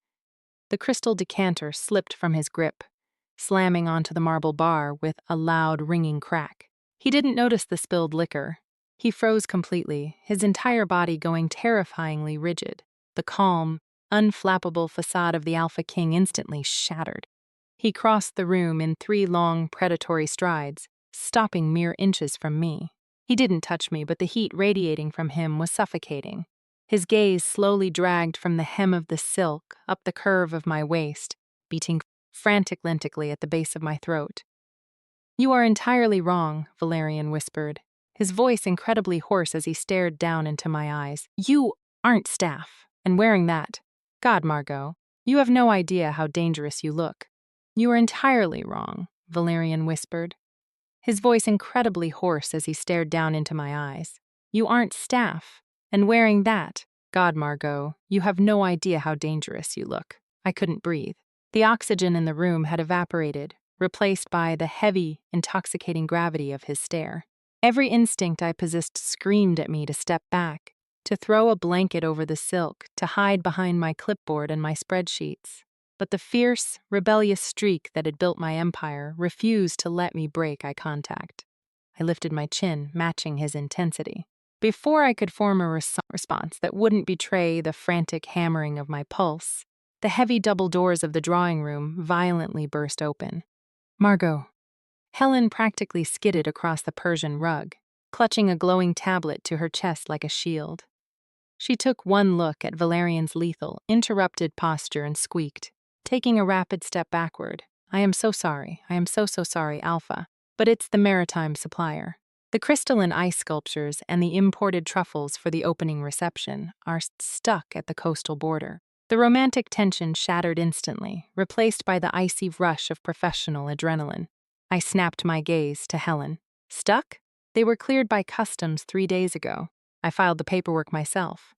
Speaker 1: the crystal decanter slipped from his grip, slamming onto the marble bar with a loud, ringing crack. He didn't notice the spilled liquor. He froze completely, his entire body going terrifyingly rigid. The calm, unflappable facade of the Alpha King instantly shattered. He crossed the room in 3 long, predatory strides, stopping mere inches from me. He didn't touch me, but the heat radiating from him was suffocating. His gaze slowly dragged from the hem of the silk up the curve of my waist, beating frantically at the base of my throat. "You are entirely wrong," Valerian whispered, his voice incredibly hoarse as he stared down into my eyes. "You aren't staff, and wearing that. God, Margot, you have no idea how dangerous you look." "You are entirely wrong," Valerian whispered, his voice incredibly hoarse as he stared down into my eyes. "You aren't staff, and wearing that. God, Margot, you have no idea how dangerous you look." I couldn't breathe. The oxygen in the room had evaporated, replaced by the heavy, intoxicating gravity of his stare. Every instinct I possessed screamed at me to step back, to throw a blanket over the silk, to hide behind my clipboard and my spreadsheets. But the fierce, rebellious streak that had built my empire refused to let me break eye contact. I lifted my chin, matching his intensity. Before I could form a response that wouldn't betray the frantic hammering of my pulse, the heavy double doors of the drawing room violently burst open. "Margot." Helen practically skidded across the Persian rug, clutching a glowing tablet to her chest like a shield. She took one look at Valerian's lethal, interrupted posture and squeaked, taking a rapid step backward. "I am so sorry. I am so sorry, Alpha. But it's the maritime supplier. The crystalline ice sculptures and the imported truffles for the opening reception are stuck at the coastal border." The romantic tension shattered instantly, replaced by the icy rush of professional adrenaline. I snapped my gaze to Helen. "Stuck? They were cleared by customs 3 days ago. I filed the paperwork myself."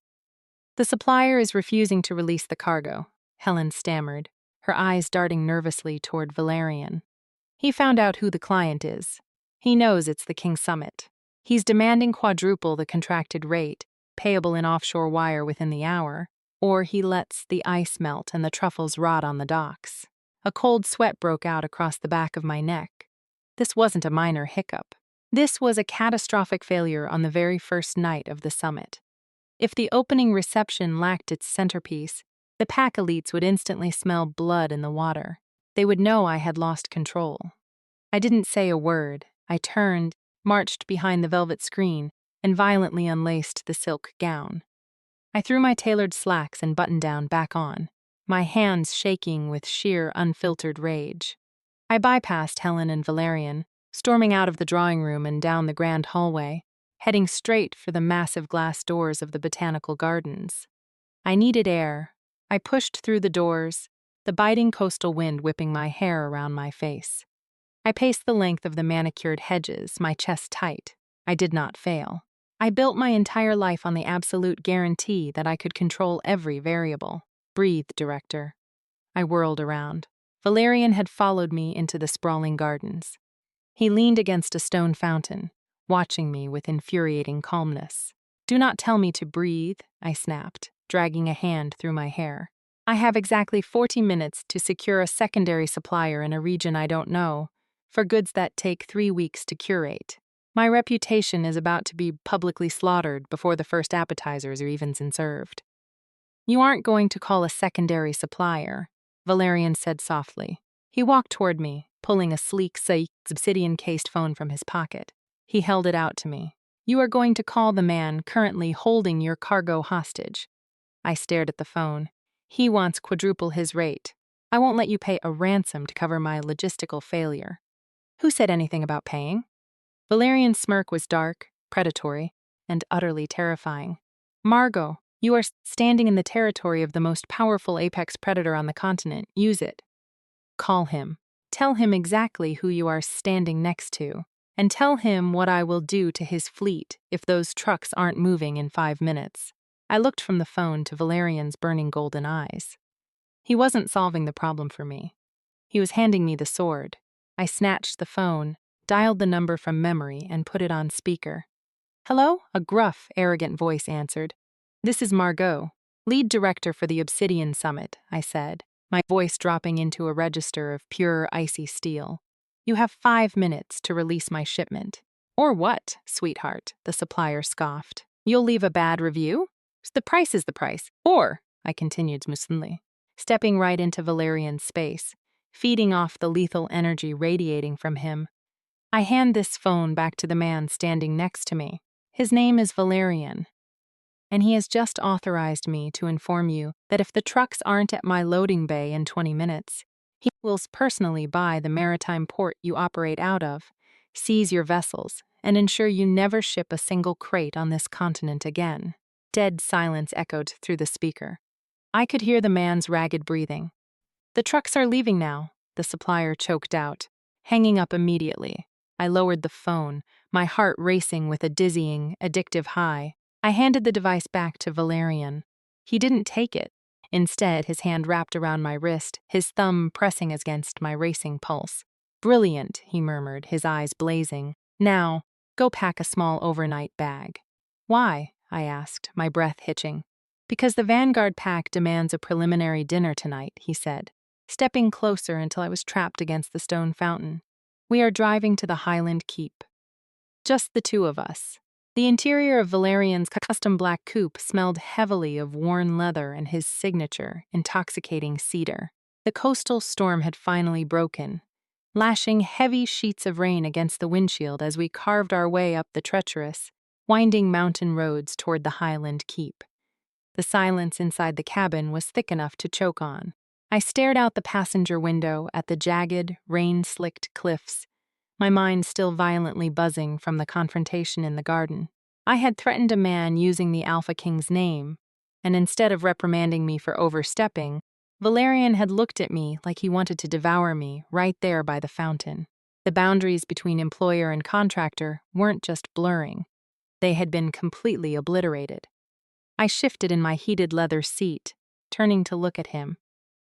Speaker 1: "The supplier is refusing to release the cargo," Helen stammered, her eyes darting nervously toward Valerian. "He found out who the client is. He knows it's the King Summit. He's demanding quadruple the contracted rate, payable in offshore wire within the hour, or he lets the ice melt and the truffles rot on the docks." A cold sweat broke out across the back of my neck. This wasn't a minor hiccup. This was a catastrophic failure on the very first night of the summit. If the opening reception lacked its centerpiece, the pack elites would instantly smell blood in the water. They would know I had lost control. I didn't say a word. I turned, marched behind the velvet screen, and violently unlaced the silk gown. I threw my tailored slacks and button-down back on, my hands shaking with sheer, unfiltered rage. I bypassed Helen and Valerian, storming out of the drawing room and down the grand hallway, heading straight for the massive glass doors of the botanical gardens. I needed air. I pushed through the doors, the biting coastal wind whipping my hair around my face. I paced the length of the manicured hedges, my chest tight. I did not fail. I built my entire life on the absolute guarantee that I could control every variable. "Breathe, Director." I whirled around. Valerian had followed me into the sprawling gardens. He leaned against a stone fountain, watching me with infuriating calmness. "Do not tell me to breathe," I snapped, dragging a hand through my hair. "I have exactly 40 minutes to secure a secondary supplier in a region I don't know, for goods that take 3 weeks to curate. My reputation is about to be publicly slaughtered before the first appetizers are even served." "You aren't going to call a secondary supplier," Valerian said softly. He walked toward me, pulling a sleek, obsidian-cased phone from his pocket. He held it out to me. "You are going to call the man currently holding your cargo hostage." I stared at the phone. "He wants quadruple his rate. I won't let you pay a ransom to cover my logistical failure." "Who said anything about paying?" Valerian's smirk was dark, predatory, and utterly terrifying. "Margot, you are standing in the territory of the most powerful apex predator on the continent. Use it. Call him. Tell him exactly who you are standing next to, and tell him what I will do to his fleet if those trucks aren't moving in 5 minutes." I looked from the phone to Valerian's burning golden eyes. He wasn't solving the problem for me. He was handing me the sword. I snatched the phone, dialed the number from memory, and put it on speaker. "Hello?" a gruff, arrogant voice answered. "This is Margot, lead director for the Obsidian Summit," I said, my voice dropping into a register of pure, icy steel. "You have 5 minutes to release my shipment." "Or what, sweetheart?" the supplier scoffed. "You'll leave a bad review? The price is the price." "Or," I continued smoothly, stepping right into Valerian's space, feeding off the lethal energy radiating from him. I hand this phone back to the man standing next to me. "His name is Valerian, and he has just authorized me to inform you that if the trucks aren't at my loading bay in 20 minutes, he will personally buy the maritime port you operate out of, seize your vessels, and ensure you never ship a single crate on this continent again." Dead silence echoed through the speaker. I could hear the man's ragged breathing. "The trucks are leaving now," the supplier choked out, hanging up immediately. I lowered the phone, my heart racing with a dizzying, addictive high. I handed the device back to Valerian. He didn't take it. Instead, his hand wrapped around my wrist, his thumb pressing against my racing pulse. "Brilliant," he murmured, his eyes blazing. "Now, go pack a small overnight bag." "Why?" I asked, my breath hitching. "Because the Vanguard pack demands a preliminary dinner tonight," he said, stepping closer until I was trapped against the stone fountain. "We are driving to the Highland Keep. Just the two of us." The interior of Valerian's custom black coupe smelled heavily of worn leather and his signature, intoxicating cedar. The coastal storm had finally broken, lashing heavy sheets of rain against the windshield as we carved our way up the treacherous, winding mountain roads toward the Highland Keep. The silence inside the cabin was thick enough to choke on. I stared out the passenger window at the jagged, rain-slicked cliffs, my mind still violently buzzing from the confrontation in the garden. I had threatened a man using the Alpha King's name, and instead of reprimanding me for overstepping, Valerian had looked at me like he wanted to devour me right there by the fountain. The boundaries between employer and contractor weren't just blurring. They had been completely obliterated. I shifted in my heated leather seat, turning to look at him.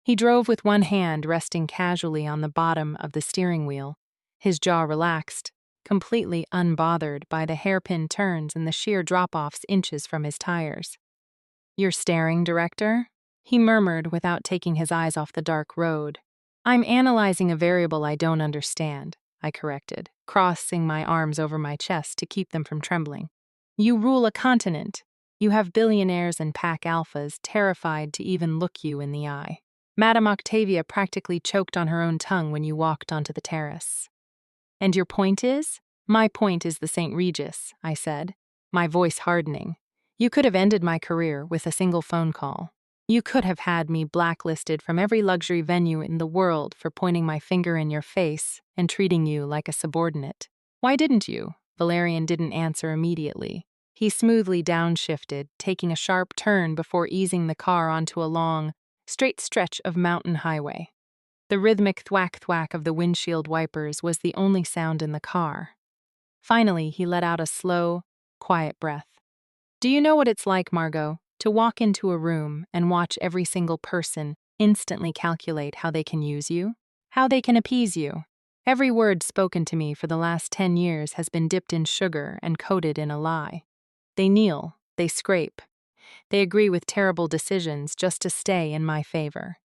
Speaker 1: He drove with one hand resting casually on the bottom of the steering wheel, his jaw relaxed, completely unbothered by the hairpin turns and the sheer drop-offs inches from his tires. "You're staring, Director?" he murmured without taking his eyes off the dark road. "I'm analyzing a variable I don't understand," I corrected, crossing my arms over my chest to keep them from trembling. "You rule a continent. You have billionaires and pack alphas terrified to even look you in the eye. Madame Octavia practically choked on her own tongue when you walked onto the terrace." "And your point is?" "My point is the St. Regis," I said, my voice hardening. "You could have ended my career with a single phone call. You could have had me blacklisted from every luxury venue in the world for pointing my finger in your face and treating you like a subordinate. Why didn't you?" Valerian didn't answer immediately. He smoothly downshifted, taking a sharp turn before easing the car onto a long, straight stretch of mountain highway. The rhythmic thwack-thwack of the windshield wipers was the only sound in the car. Finally, he let out a slow, quiet breath. "Do you know what it's like, Margot, to walk into a room and watch every single person instantly calculate how they can use you? How they can appease you? Every word spoken to me for the last 10 years has been dipped in sugar and coated in a lie. They kneel, they scrape, they agree with terrible decisions just to stay in my favor.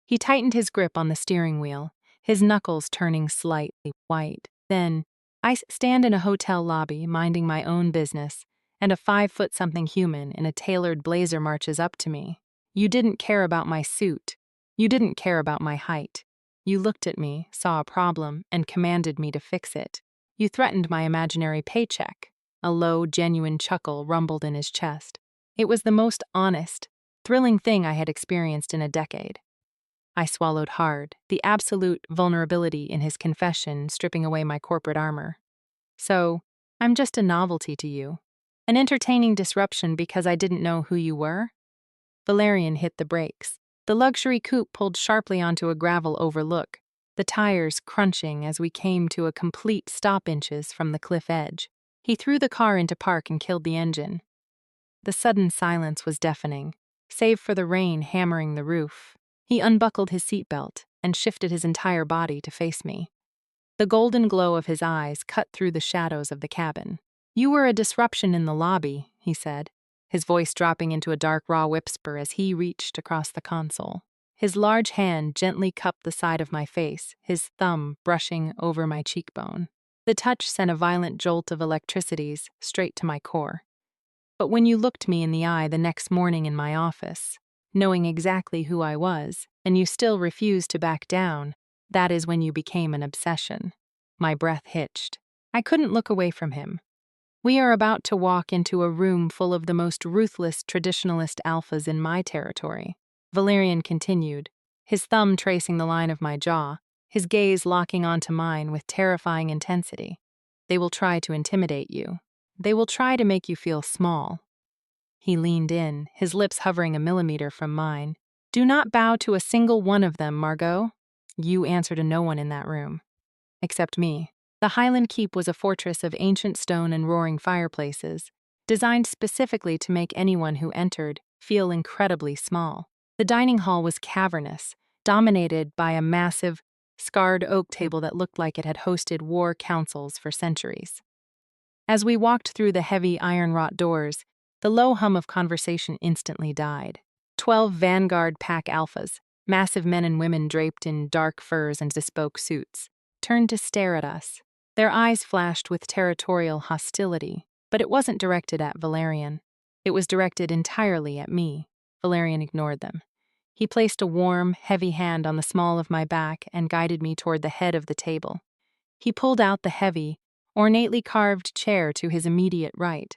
Speaker 1: He tightened his grip on the steering wheel, his knuckles turning slightly white. Then, I stand in a hotel lobby, minding my own business, and a 5-foot-something human in a tailored blazer marches up to me. You didn't care about my suit. You didn't care about my height. You looked at me, saw a problem, and commanded me to fix it. You threatened my imaginary paycheck. A low, genuine chuckle rumbled in his chest. It was the most honest, thrilling thing I had experienced in a decade. I swallowed hard, the absolute vulnerability in his confession stripping away my corporate armor. So, I'm just a novelty to you. An entertaining disruption because I didn't know who you were? Valerian hit the brakes. The luxury coupe pulled sharply onto a gravel overlook, the tires crunching as we came to a complete stop inches from the cliff edge. He threw the car into park and killed the engine. The sudden silence was deafening, save for the rain hammering the roof. He unbuckled his seatbelt and shifted his entire body to face me. The golden glow of his eyes cut through the shadows of the cabin. You were a disruption in the lobby, he said, his voice dropping into a dark raw whisper as he reached across the console. His large hand gently cupped the side of my face, his thumb brushing over my cheekbone. The touch sent a violent jolt of electricities straight to my core. But when you looked me in the eye the next morning in my office, knowing exactly who I was, and you still refused to back down, that is when you became an obsession. My breath hitched. I couldn't look away from him. We are about to walk into a room full of the most ruthless traditionalist alphas in my territory. Valerian continued, his thumb tracing the line of my jaw, his gaze locking onto mine with terrifying intensity. They will try to intimidate you. They will try to make you feel small. He leaned in, his lips hovering a millimeter from mine. Do not bow to a single one of them, Margot. You answer to no one in that room. Except me. The Highland Keep was a fortress of ancient stone and roaring fireplaces, designed specifically to make anyone who entered feel incredibly small. The dining hall was cavernous, dominated by a massive, scarred oak table that looked like it had hosted war councils for centuries. As we walked through the heavy iron-wrought doors, the low hum of conversation instantly died. 12 Vanguard pack alphas, massive men and women draped in dark furs and bespoke suits, turned to stare at us. Their eyes flashed with territorial hostility, but it wasn't directed at Valerian. It was directed entirely at me. Valerian ignored them. He placed a warm, heavy hand on the small of my back and guided me toward the head of the table. He pulled out the heavy, ornately carved chair to his immediate right.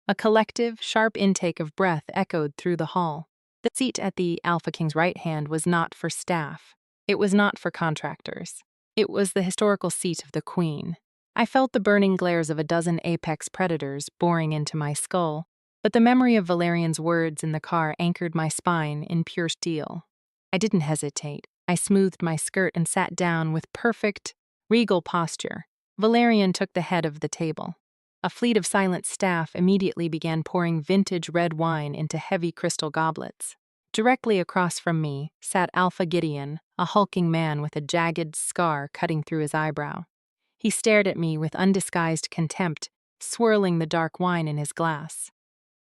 Speaker 1: A collective, sharp intake of breath echoed through the hall. The seat at the Alpha King's right hand was not for staff. It was not for contractors. It was the historical seat of the Queen. I felt the burning glares of a dozen apex predators boring into my skull, but the memory of Valerian's words in the car anchored my spine in pure steel. I didn't hesitate. I smoothed my skirt and sat down with perfect, regal posture. Valerian took the head of the table. A fleet of silent staff immediately began pouring vintage red wine into heavy crystal goblets. Directly across from me sat Alpha Gideon, a hulking man with a jagged scar cutting through his eyebrow. He stared at me with undisguised contempt, swirling the dark wine in his glass.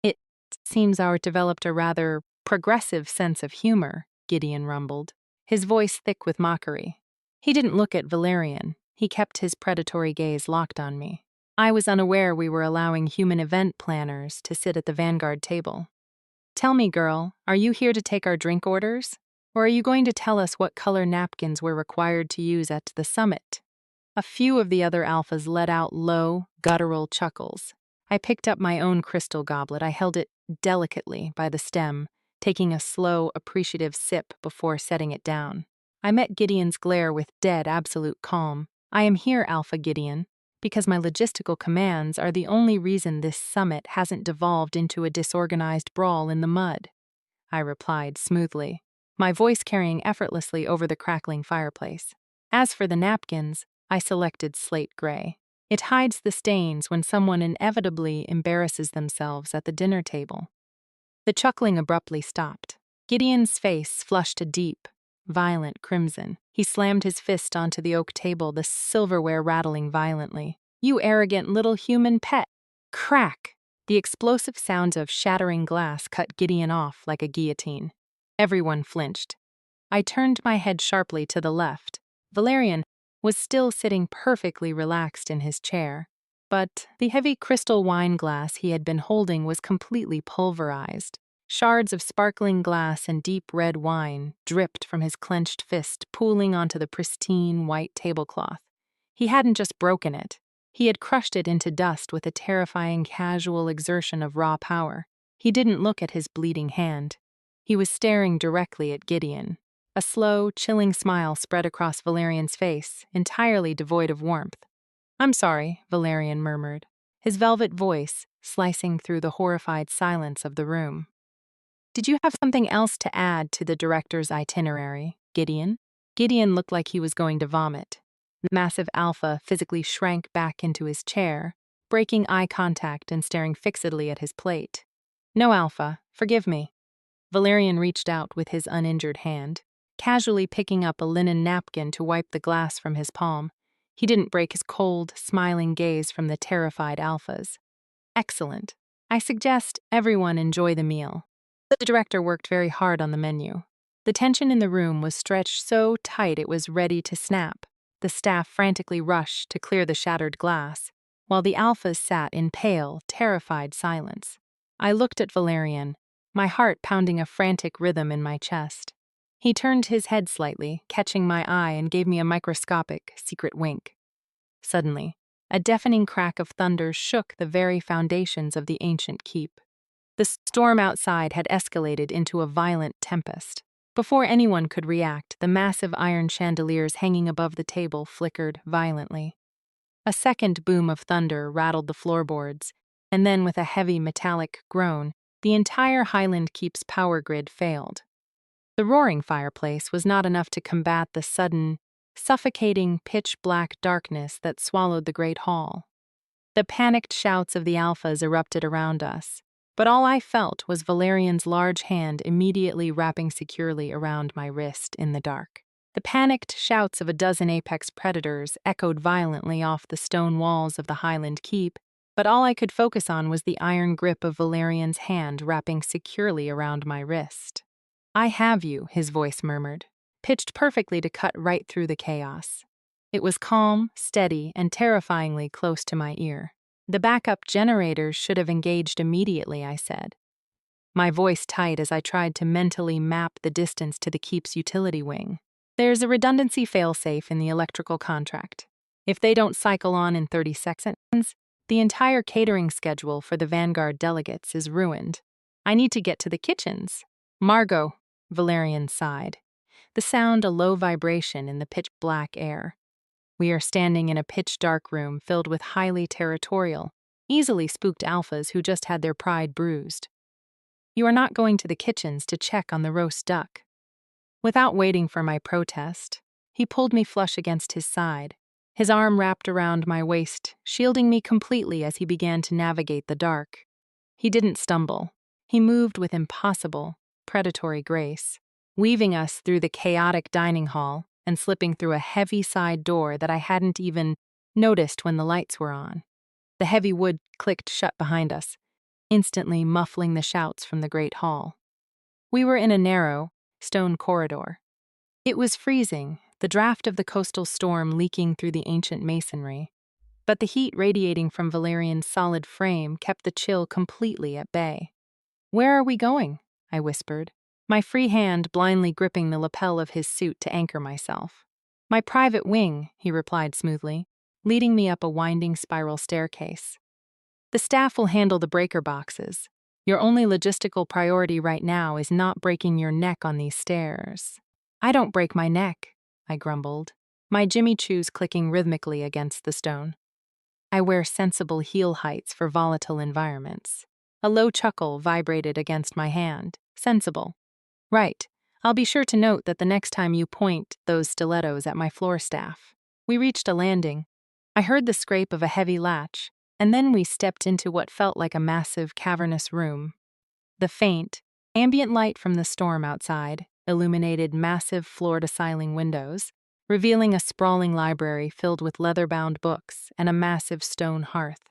Speaker 1: It seems our developed a rather progressive sense of humor, Gideon rumbled, his voice thick with mockery. He didn't look at Valerian. He kept his predatory gaze locked on me. I was unaware we were allowing human event planners to sit at the Vanguard table. Tell me, girl, are you here to take our drink orders? Or are you going to tell us what color napkins we're required to use at the summit? A few of the other alphas let out low, guttural chuckles. I picked up my own crystal goblet. I held it delicately by the stem, taking a slow, appreciative sip before setting it down. I met Gideon's glare with dead, absolute calm. I am here, Alpha Gideon, because my logistical commands are the only reason this summit hasn't devolved into a disorganized brawl in the mud, I replied smoothly, my voice carrying effortlessly over the crackling fireplace. As for the napkins, I selected slate gray. It hides the stains when someone inevitably embarrasses themselves at the dinner table. The chuckling abruptly stopped. Gideon's face flushed a deep, violent crimson. He slammed his fist onto the oak table, the silverware rattling violently. "You arrogant little human pet!" Crack! The explosive sounds of shattering glass cut Gideon off like a guillotine. Everyone flinched. I turned my head sharply to the left. Valerian was still sitting perfectly relaxed in his chair, but the heavy crystal wine glass he had been holding was completely pulverized. Shards of sparkling glass and deep red wine dripped from his clenched fist, pooling onto the pristine white tablecloth. He hadn't just broken it. He had crushed it into dust with a terrifying casual exertion of raw power. He didn't look at his bleeding hand. He was staring directly at Gideon. A slow, chilling smile spread across Valerian's face, entirely devoid of warmth. "I'm sorry," Valerian murmured, his velvet voice slicing through the horrified silence of the room. "Did you have something else to add to the director's itinerary, Gideon?" Gideon looked like he was going to vomit. The massive alpha physically shrank back into his chair, breaking eye contact and staring fixedly at his plate. "No, Alpha, forgive me." Valerian reached out with his uninjured hand, casually picking up a linen napkin to wipe the glass from his palm. He didn't break his cold, smiling gaze from the terrified alphas. "Excellent. I suggest everyone enjoy the meal." The director worked very hard on the menu. The tension in the room was stretched so tight it was ready to snap. The staff frantically rushed to clear the shattered glass, while the alphas sat in pale, terrified silence. I looked at Valerian, my heart pounding a frantic rhythm in my chest. He turned his head slightly, catching my eye, and gave me a microscopic, secret wink. Suddenly, a deafening crack of thunder shook the very foundations of the ancient keep. The storm outside had escalated into a violent tempest. Before anyone could react, the massive iron chandeliers hanging above the table flickered violently. A second boom of thunder rattled the floorboards, and then with a heavy metallic groan, the entire Highland Keep's power grid failed. The roaring fireplace was not enough to combat the sudden, suffocating, pitch-black darkness that swallowed the great hall. The panicked shouts of the alphas erupted around us, but all I felt was Valerian's large hand immediately wrapping securely around my wrist in the dark. The panicked shouts of a dozen apex predators echoed violently off the stone walls of the Highland Keep, but all I could focus on was the iron grip of Valerian's hand wrapping securely around my wrist. "I have you," his voice murmured, pitched perfectly to cut right through the chaos. It was calm, steady, and terrifyingly close to my ear. "The backup generators should have engaged immediately," I said, my voice tight as I tried to mentally map the distance to the Keep's utility wing. "There's a redundancy failsafe in the electrical contract. If they don't cycle on in 30 seconds, the entire catering schedule for the Vanguard delegates is ruined. I need to get to the kitchens." "Margot," Valerian sighed, the sound a low vibration in the pitch-black air. We are standing in a pitch-dark room filled with highly territorial, easily spooked alphas who just had their pride bruised. "You are not going to the kitchens to check on the roast duck." Without waiting for my protest, he pulled me flush against his side, his arm wrapped around my waist, shielding me completely as he began to navigate the dark. He didn't stumble. He moved with impossible, predatory grace, weaving us through the chaotic dining hall and slipping through a heavy side door that I hadn't even noticed when the lights were on. The heavy wood clicked shut behind us, instantly muffling the shouts from the great hall. We were in a narrow, stone corridor. It was freezing, the draft of the coastal storm leaking through the ancient masonry, but the heat radiating from Valerian's solid frame kept the chill completely at bay. "Where are we going?" I whispered, my free hand blindly gripping the lapel of his suit to anchor myself. "My private wing," he replied smoothly, leading me up a winding spiral staircase. "The staff will handle the breaker boxes. Your only logistical priority right now is not breaking your neck on these stairs." "I don't break my neck," I grumbled, my Jimmy Choos clicking rhythmically against the stone. "I wear sensible heel heights for volatile environments." A low chuckle vibrated against my hand. "Sensible. Right. I'll be sure to note that the next time you point those stilettos at my floor staff." We reached a landing. I heard the scrape of a heavy latch, and then we stepped into what felt like a massive, cavernous room. The faint, ambient light from the storm outside illuminated massive floor-to-ceiling windows, revealing a sprawling library filled with leather-bound books and a massive stone hearth.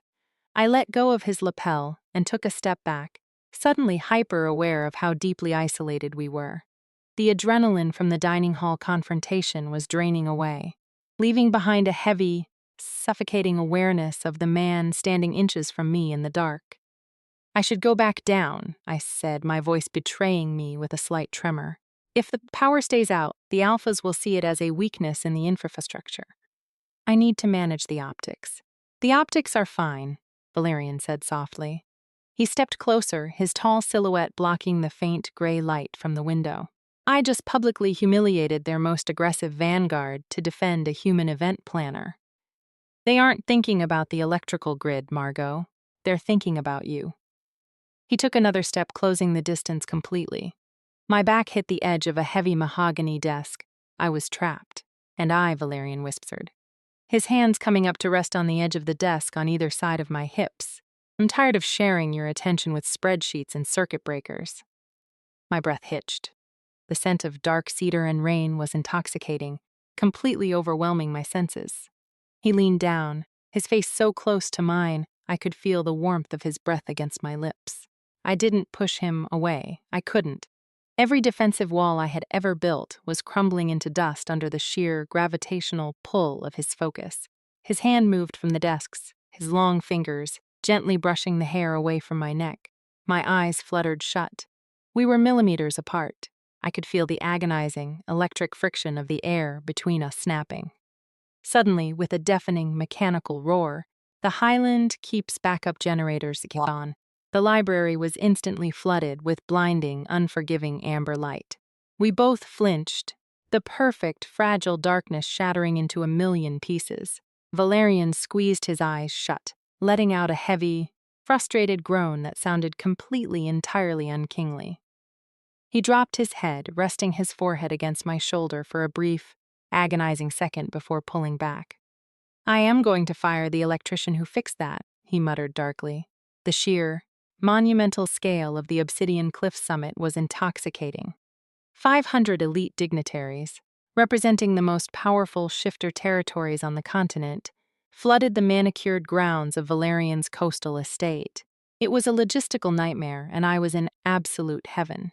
Speaker 1: I let go of his lapel and took a step back, suddenly hyper-aware of how deeply isolated we were. The adrenaline from the dining hall confrontation was draining away, leaving behind a heavy, suffocating awareness of the man standing inches from me in the dark. "I should go back down," I said, my voice betraying me with a slight tremor. "If the power stays out, the alphas will see it as a weakness in the infrastructure. I need to manage the optics." "The optics are fine," Valerian said softly. He stepped closer, his tall silhouette blocking the faint gray light from the window. "I just publicly humiliated their most aggressive vanguard to defend a human event planner. They aren't thinking about the electrical grid, Margot. They're thinking about you." He took another step, closing the distance completely. My back hit the edge of a heavy mahogany desk. I was trapped. "And I," Valerian whispered, his hands coming up to rest on the edge of the desk on either side of my hips. "I'm tired of sharing your attention with spreadsheets and circuit breakers." My breath hitched. The scent of dark cedar and rain was intoxicating, completely overwhelming my senses. He leaned down, his face so close to mine I could feel the warmth of his breath against my lips. I didn't push him away. I couldn't. Every defensive wall I had ever built was crumbling into dust under the sheer gravitational pull of his focus. His hand moved from the desks, his long fingers gently brushing the hair away from my neck. My eyes fluttered shut. We were millimeters apart. I could feel the agonizing, electric friction of the air between us snapping. Suddenly, with a deafening, mechanical roar, the Highland Keep's backup generators came on. The library was instantly flooded with blinding, unforgiving amber light. We both flinched, the perfect, fragile darkness shattering into a million pieces. Valerian squeezed his eyes shut, letting out a heavy, frustrated groan that sounded entirely unkingly. He dropped his head, resting his forehead against my shoulder for a brief, agonizing second before pulling back. "I am going to fire the electrician who fixed that," he muttered darkly. The sheer, monumental scale of the obsidian cliff summit was intoxicating. 500 elite dignitaries, representing the most powerful shifter territories on the continent, flooded the manicured grounds of Valerian's coastal estate. It was a logistical nightmare, and I was in absolute heaven.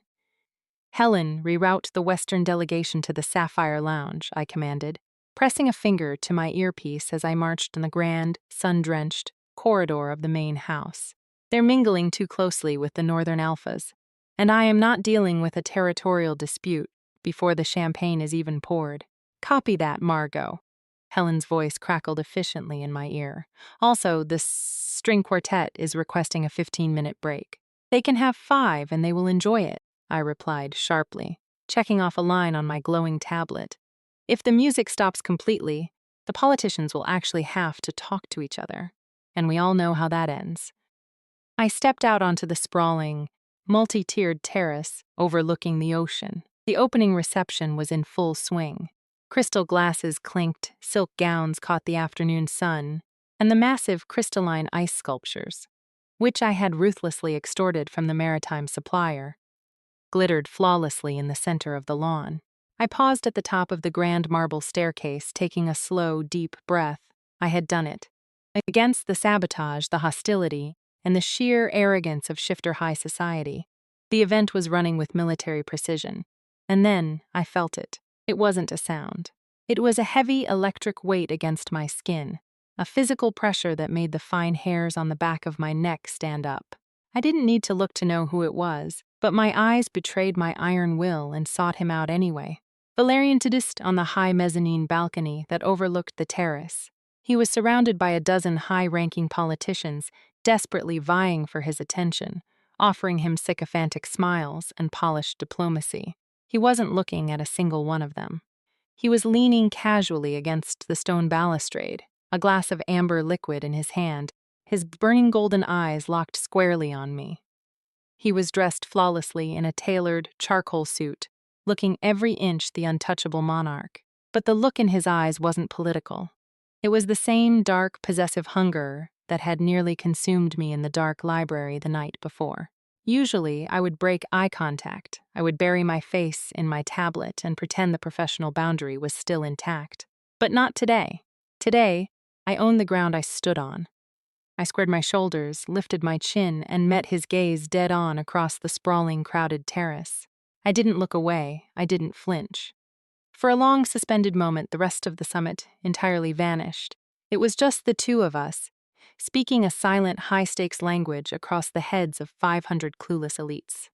Speaker 1: "Helen, reroute the Western delegation to the Sapphire Lounge," I commanded, pressing a finger to my earpiece as I marched in the grand, sun-drenched corridor of the main house. "They're mingling too closely with the Northern Alphas, and I am not dealing with a territorial dispute before the champagne is even poured." "Copy that, Margot." Helen's voice crackled efficiently in my ear. "Also, the string quartet is requesting a 15-minute break." "They can have 5 and they will enjoy it," I replied sharply, checking off a line on my glowing tablet. "If the music stops completely, the politicians will actually have to talk to each other, and we all know how that ends." I stepped out onto the sprawling, multi-tiered terrace overlooking the ocean. The opening reception was in full swing. Crystal glasses clinked, silk gowns caught the afternoon sun, and the massive crystalline ice sculptures, which I had ruthlessly extorted from the maritime supplier, glittered flawlessly in the center of the lawn. I paused at the top of the grand marble staircase, taking a slow, deep breath. I had done it. Against the sabotage, the hostility, and the sheer arrogance of shifter high society, the event was running with military precision. And then I felt it. It wasn't a sound. It was a heavy electric weight against my skin, a physical pressure that made the fine hairs on the back of my neck stand up. I didn't need to look to know who it was, but my eyes betrayed my iron will and sought him out anyway. Valerian stood on the high mezzanine balcony that overlooked the terrace. He was surrounded by a dozen high-ranking politicians, desperately vying for his attention, offering him sycophantic smiles and polished diplomacy. He wasn't looking at a single one of them. He was leaning casually against the stone balustrade, a glass of amber liquid in his hand, his burning golden eyes locked squarely on me. He was dressed flawlessly in a tailored charcoal suit, looking every inch the untouchable monarch. But the look in his eyes wasn't political. It was the same dark, possessive hunger that had nearly consumed me in the dark library the night before. Usually, I would break eye contact. I would bury my face in my tablet and pretend the professional boundary was still intact. But not today. Today, I owned the ground I stood on. I squared my shoulders, lifted my chin, and met his gaze dead on across the sprawling, crowded terrace. I didn't look away. I didn't flinch. For a long, suspended moment, the rest of the summit entirely vanished. It was just the two of us, speaking a silent, high-stakes language across the heads of 500 clueless elites.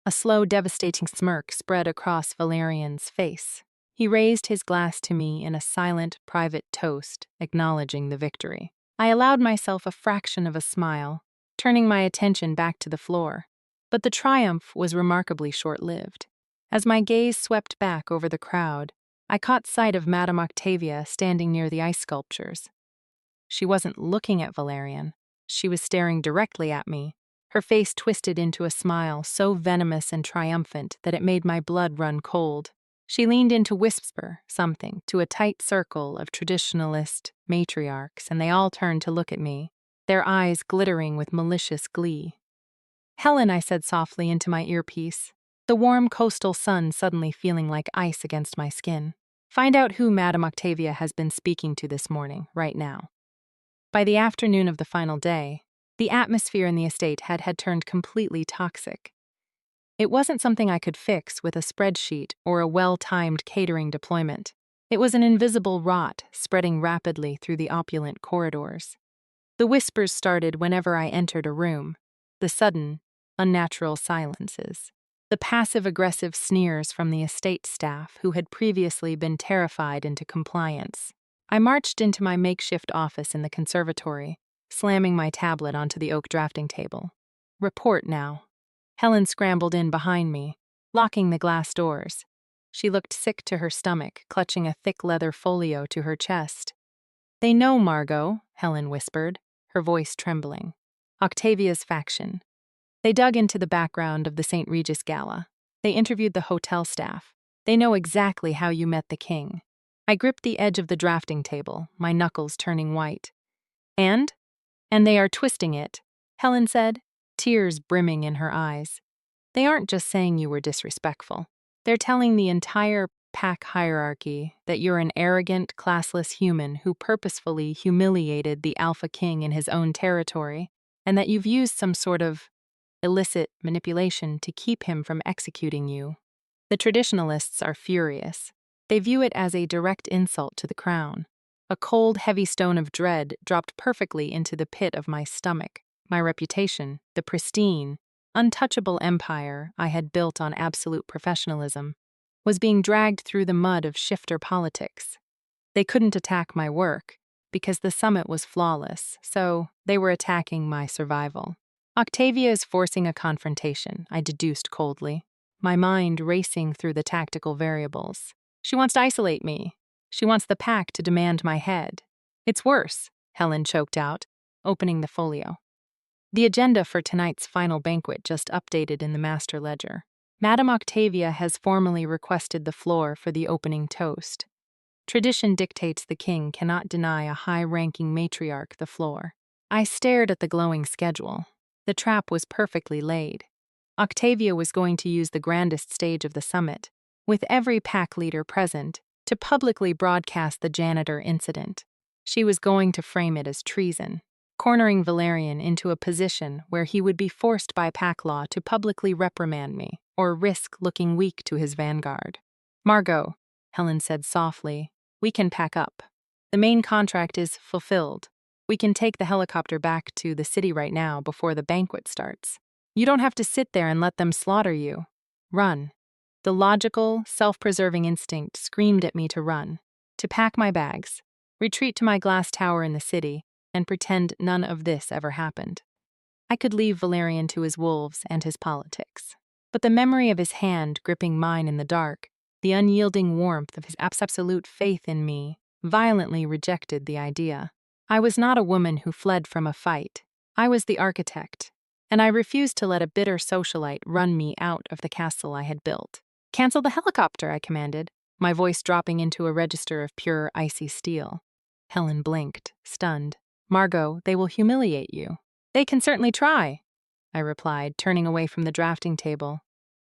Speaker 1: A slow, devastating smirk spread across Valerian's face. He raised his glass to me in a silent, private toast, acknowledging the victory. I allowed myself a fraction of a smile, turning my attention back to the floor. But the triumph was remarkably short-lived. As my gaze swept back over the crowd, I caught sight of Madame Octavia standing near the ice sculptures. She wasn't looking at Valerian. She was staring directly at me, her face twisted into a smile so venomous and triumphant that it made my blood run cold. She leaned in to whisper something to a tight circle of traditionalist matriarchs, and they all turned to look at me, their eyes glittering with malicious glee. "Helen," I said softly into my earpiece, the warm coastal sun suddenly feeling like ice against my skin. "Find out who Madame Octavia has been speaking to this morning, right now." By the afternoon of the final day, the atmosphere in the estate had turned completely toxic. It wasn't something I could fix with a spreadsheet or a well-timed catering deployment. It was an invisible rot spreading rapidly through the opulent corridors. The whispers started whenever I entered a room, the sudden, unnatural silences, the passive-aggressive sneers from the estate staff who had previously been terrified into compliance. I marched into my makeshift office in the conservatory, slamming my tablet onto the oak drafting table. "Report now." Helen scrambled in behind me, locking the glass doors. She looked sick to her stomach, clutching a thick leather folio to her chest. "They know, Margot," Helen whispered, her voice trembling. "Octavia's faction. They dug into the background of the St. Regis gala. They interviewed the hotel staff. They know exactly how you met the king." I gripped the edge of the drafting table, my knuckles turning white. And they are twisting it," Helen said, tears brimming in her eyes. "They aren't just saying you were disrespectful. They're telling the entire pack hierarchy that you're an arrogant, classless human who purposefully humiliated the Alpha King in his own territory, and that you've used some sort of illicit manipulation to keep him from executing you." The traditionalists are furious. They view it as a direct insult to the crown. A cold, heavy stone of dread dropped perfectly into the pit of my stomach. My reputation, the pristine, untouchable empire I had built on absolute professionalism, was being dragged through the mud of shifter politics. They couldn't attack my work, because the summit was flawless, so they were attacking my survival. "Octavia is forcing a confrontation," I deduced coldly, my mind racing through the tactical variables. "She wants to isolate me. She wants the pack to demand my head." "It's worse," Helen choked out, opening the folio. "The agenda for tonight's final banquet just updated in the master ledger. Madame Octavia has formally requested the floor for the opening toast. Tradition dictates the king cannot deny a high-ranking matriarch the floor." I stared at the glowing schedule. The trap was perfectly laid. Octavia was going to use the grandest stage of the summit, with every pack leader present, to publicly broadcast the janitor incident. She was going to frame it as treason, cornering Valerian into a position where he would be forced by pack law to publicly reprimand me or risk looking weak to his vanguard. "Margot," Helen said softly, "we can pack up. The main contract is fulfilled. We can take the helicopter back to the city right now before the banquet starts. You don't have to sit there and let them slaughter you. Run." The logical, self-preserving instinct screamed at me to run, to pack my bags, retreat to my glass tower in the city, and pretend none of this ever happened. I could leave Valerian to his wolves and his politics. But the memory of his hand gripping mine in the dark, the unyielding warmth of his absolute faith in me, violently rejected the idea. I was not a woman who fled from a fight. I was the architect, and I refused to let a bitter socialite run me out of the castle I had built. "Cancel the helicopter," I commanded, my voice dropping into a register of pure, icy steel. Helen blinked, stunned. "Margot, they will humiliate you." "They can certainly try." I replied, turning away from the drafting table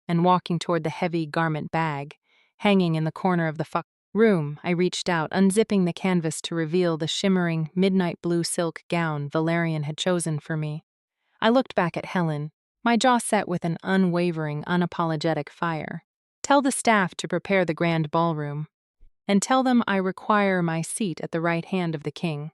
Speaker 1: and walking toward the heavy garment bag hanging in the corner of the room. I reached out, unzipping the canvas to reveal the shimmering midnight blue silk gown Valerian had chosen for me. I looked back at Helen, my jaw set with an unwavering, unapologetic fire. Tell the staff to prepare the grand ballroom, and tell them I require my seat at the right hand of the king.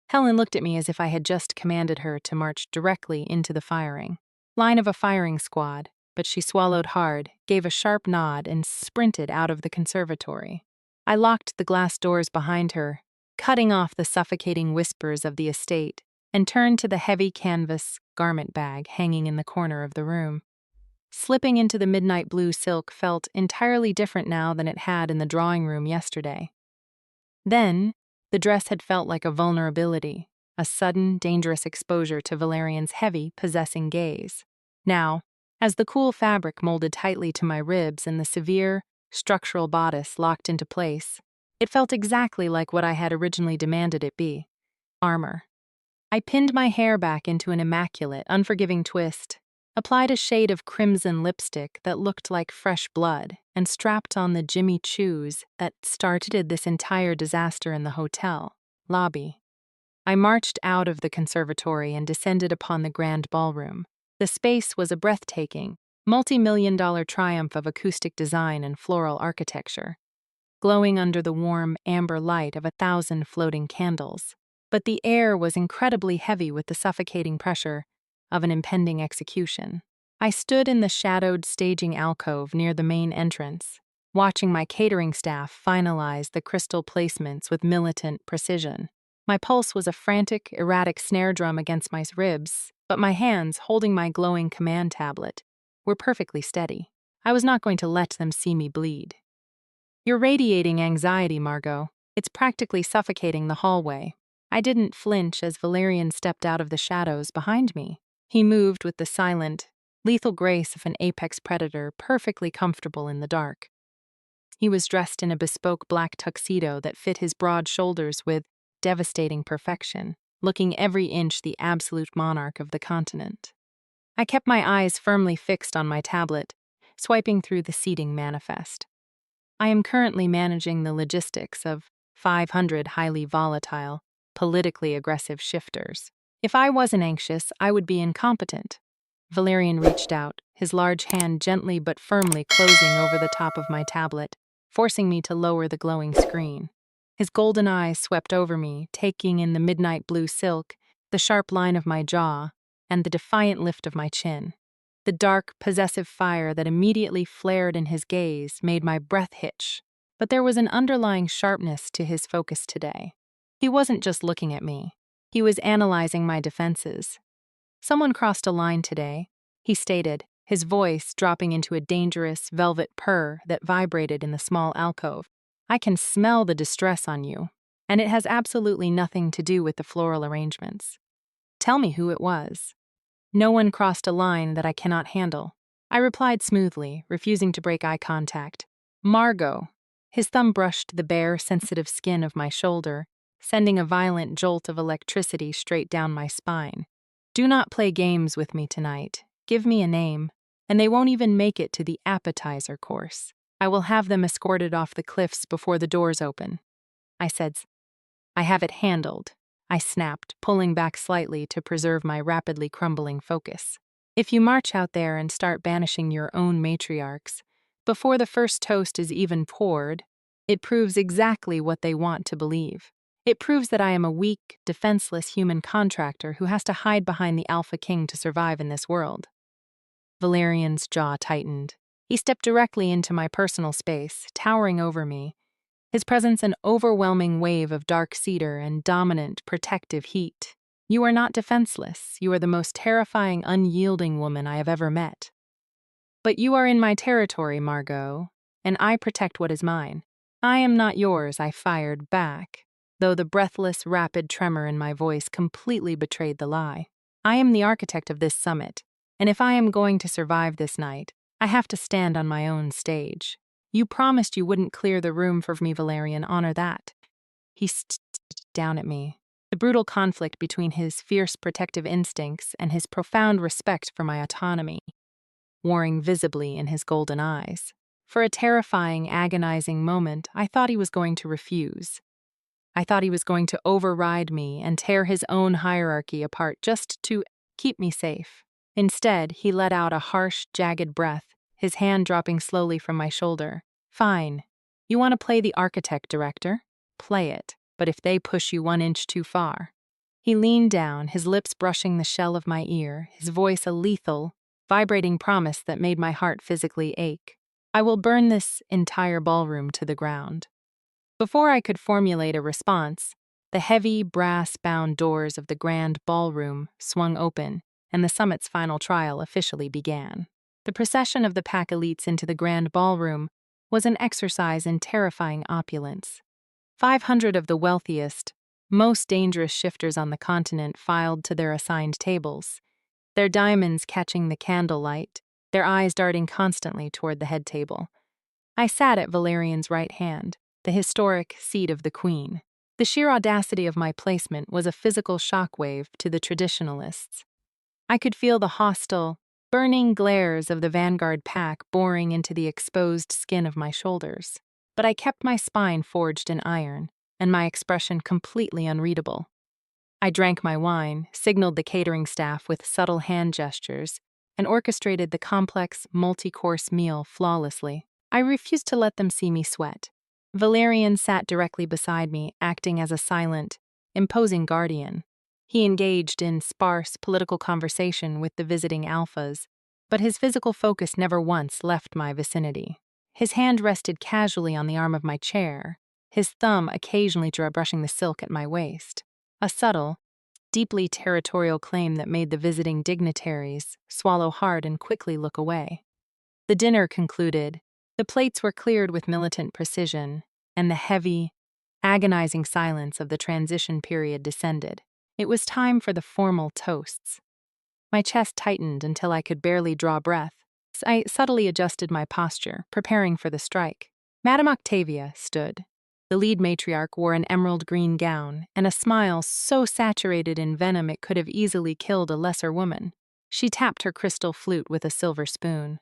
Speaker 1: Helen looked at me as if I had just commanded her to march directly into the line of a firing squad, but she swallowed hard, gave a sharp nod, and sprinted out of the conservatory. I locked the glass doors behind her, cutting off the suffocating whispers of the estate, and turned to the heavy canvas garment bag hanging in the corner of the room. Slipping into the midnight blue silk felt entirely different now than it had in the drawing room yesterday. Then, the dress had felt like a vulnerability, a sudden, dangerous exposure to Valerian's heavy, possessing gaze. Now, as the cool fabric molded tightly to my ribs and the severe, structural bodice locked into place, it felt exactly like what I had originally demanded it be: armor. I pinned my hair back into an immaculate, unforgiving twist, applied a shade of crimson lipstick that looked like fresh blood, and strapped on the Jimmy Choos that started this entire disaster in the hotel lobby. I marched out of the conservatory and descended upon the grand ballroom. The space was a breathtaking, multi-million-dollar triumph of acoustic design and floral architecture, glowing under the warm, amber light of 1,000 floating candles. But the air was incredibly heavy with the suffocating pressure of an impending execution. I stood in the shadowed staging alcove near the main entrance, watching my catering staff finalize the crystal placements with militant precision. My pulse was a frantic, erratic snare drum against my ribs, but my hands, holding my glowing command tablet, were perfectly steady. I was not going to let them see me bleed. "You're radiating anxiety, Margot. It's practically suffocating the hallway." I didn't flinch as Valerian stepped out of the shadows behind me. He moved with the silent, lethal grace of an apex predator, perfectly comfortable in the dark. He was dressed in a bespoke black tuxedo that fit his broad shoulders with devastating perfection, looking every inch the absolute monarch of the continent. I kept my eyes firmly fixed on my tablet, swiping through the seating manifest. I am currently managing the logistics of 500 highly volatile, politically aggressive shifters. If I wasn't anxious, I would be incompetent. Valerian reached out, his large hand gently but firmly closing over the top of my tablet, forcing me to lower the glowing screen. His golden eyes swept over me, taking in the midnight blue silk, the sharp line of my jaw, and the defiant lift of my chin. The dark, possessive fire that immediately flared in his gaze made my breath hitch, but there was an underlying sharpness to his focus today. He wasn't just looking at me. He was analyzing my defenses. "Someone crossed a line today," he stated, his voice dropping into a dangerous, velvet purr that vibrated in the small alcove. "I can smell the distress on you, and it has absolutely nothing to do with the floral arrangements. Tell me who it was." "No one crossed a line that I cannot handle," I replied smoothly, refusing to break eye contact. "Margot." His thumb brushed the bare, sensitive skin of my shoulder, sending a violent jolt of electricity straight down my spine. "Do not play games with me tonight. Give me a name, and they won't even make it to the appetizer course. I will have them escorted off the cliffs before the doors open." I said. "I have it handled," I snapped, pulling back slightly to preserve my rapidly crumbling focus. "If you march out there and start banishing your own matriarchs, before the first toast is even poured, it proves exactly what they want to believe. It proves that I am a weak, defenseless human contractor who has to hide behind the Alpha King to survive in this world." Valerian's jaw tightened. He stepped directly into my personal space, towering over me, his presence an overwhelming wave of dark cedar and dominant, protective heat. "You are not defenseless. You are the most terrifying, unyielding woman I have ever met. But you are in my territory, Margot, and I protect what is mine." "I am not yours," I fired back, though the breathless, rapid tremor in my voice completely betrayed the lie. "I am the architect of this summit, and if I am going to survive this night, I have to stand on my own stage. You promised you wouldn't clear the room for me, Valerian. Honor that." He stared down at me, The brutal conflict between his fierce protective instincts and his profound respect for my autonomy, warring visibly in his golden eyes. For a terrifying, agonizing moment, I thought he was going to refuse. I thought he was going to override me and tear his own hierarchy apart just to keep me safe. Instead, he let out a harsh, jagged breath, his hand dropping slowly from my shoulder. Fine. You want to play the architect director? Play it, but if they push you 1 inch too far. He leaned down, his lips brushing the shell of my ear, his voice a lethal, vibrating promise that made my heart physically ache. I will burn this entire ballroom to the ground. Before I could formulate a response, the heavy, brass-bound doors of the grand ballroom swung open, and the summit's final trial officially began. The procession of the pack elites into the grand ballroom was an exercise in terrifying opulence. 500 of the wealthiest, most dangerous shifters on the continent filed to their assigned tables, their diamonds catching the candlelight, their eyes darting constantly toward the head table. I sat at Valerian's right hand, the historic seat of the queen. The sheer audacity of my placement was a physical shockwave to the traditionalists. I could feel the hostile, burning glares of the vanguard pack boring into the exposed skin of my shoulders. But I kept my spine forged in iron, and my expression completely unreadable. I drank my wine, signaled the catering staff with subtle hand gestures, and orchestrated the complex, multi-course meal flawlessly. I refused to let them see me sweat. Valerian sat directly beside me, acting as a silent, imposing guardian. He engaged in sparse political conversation with the visiting alphas, but his physical focus never once left my vicinity. His hand rested casually on the arm of my chair, his thumb occasionally brushing the silk at my waist. A subtle, deeply territorial claim that made the visiting dignitaries swallow hard and quickly look away. The dinner concluded. The plates were cleared with militant precision, and the heavy, agonizing silence of the transition period descended. It was time for the formal toasts. My chest tightened until I could barely draw breath. I subtly adjusted my posture, preparing for the strike. Madame Octavia stood. The lead matriarch wore an emerald green gown and a smile so saturated in venom it could have easily killed a lesser woman. She tapped her crystal flute with a silver spoon.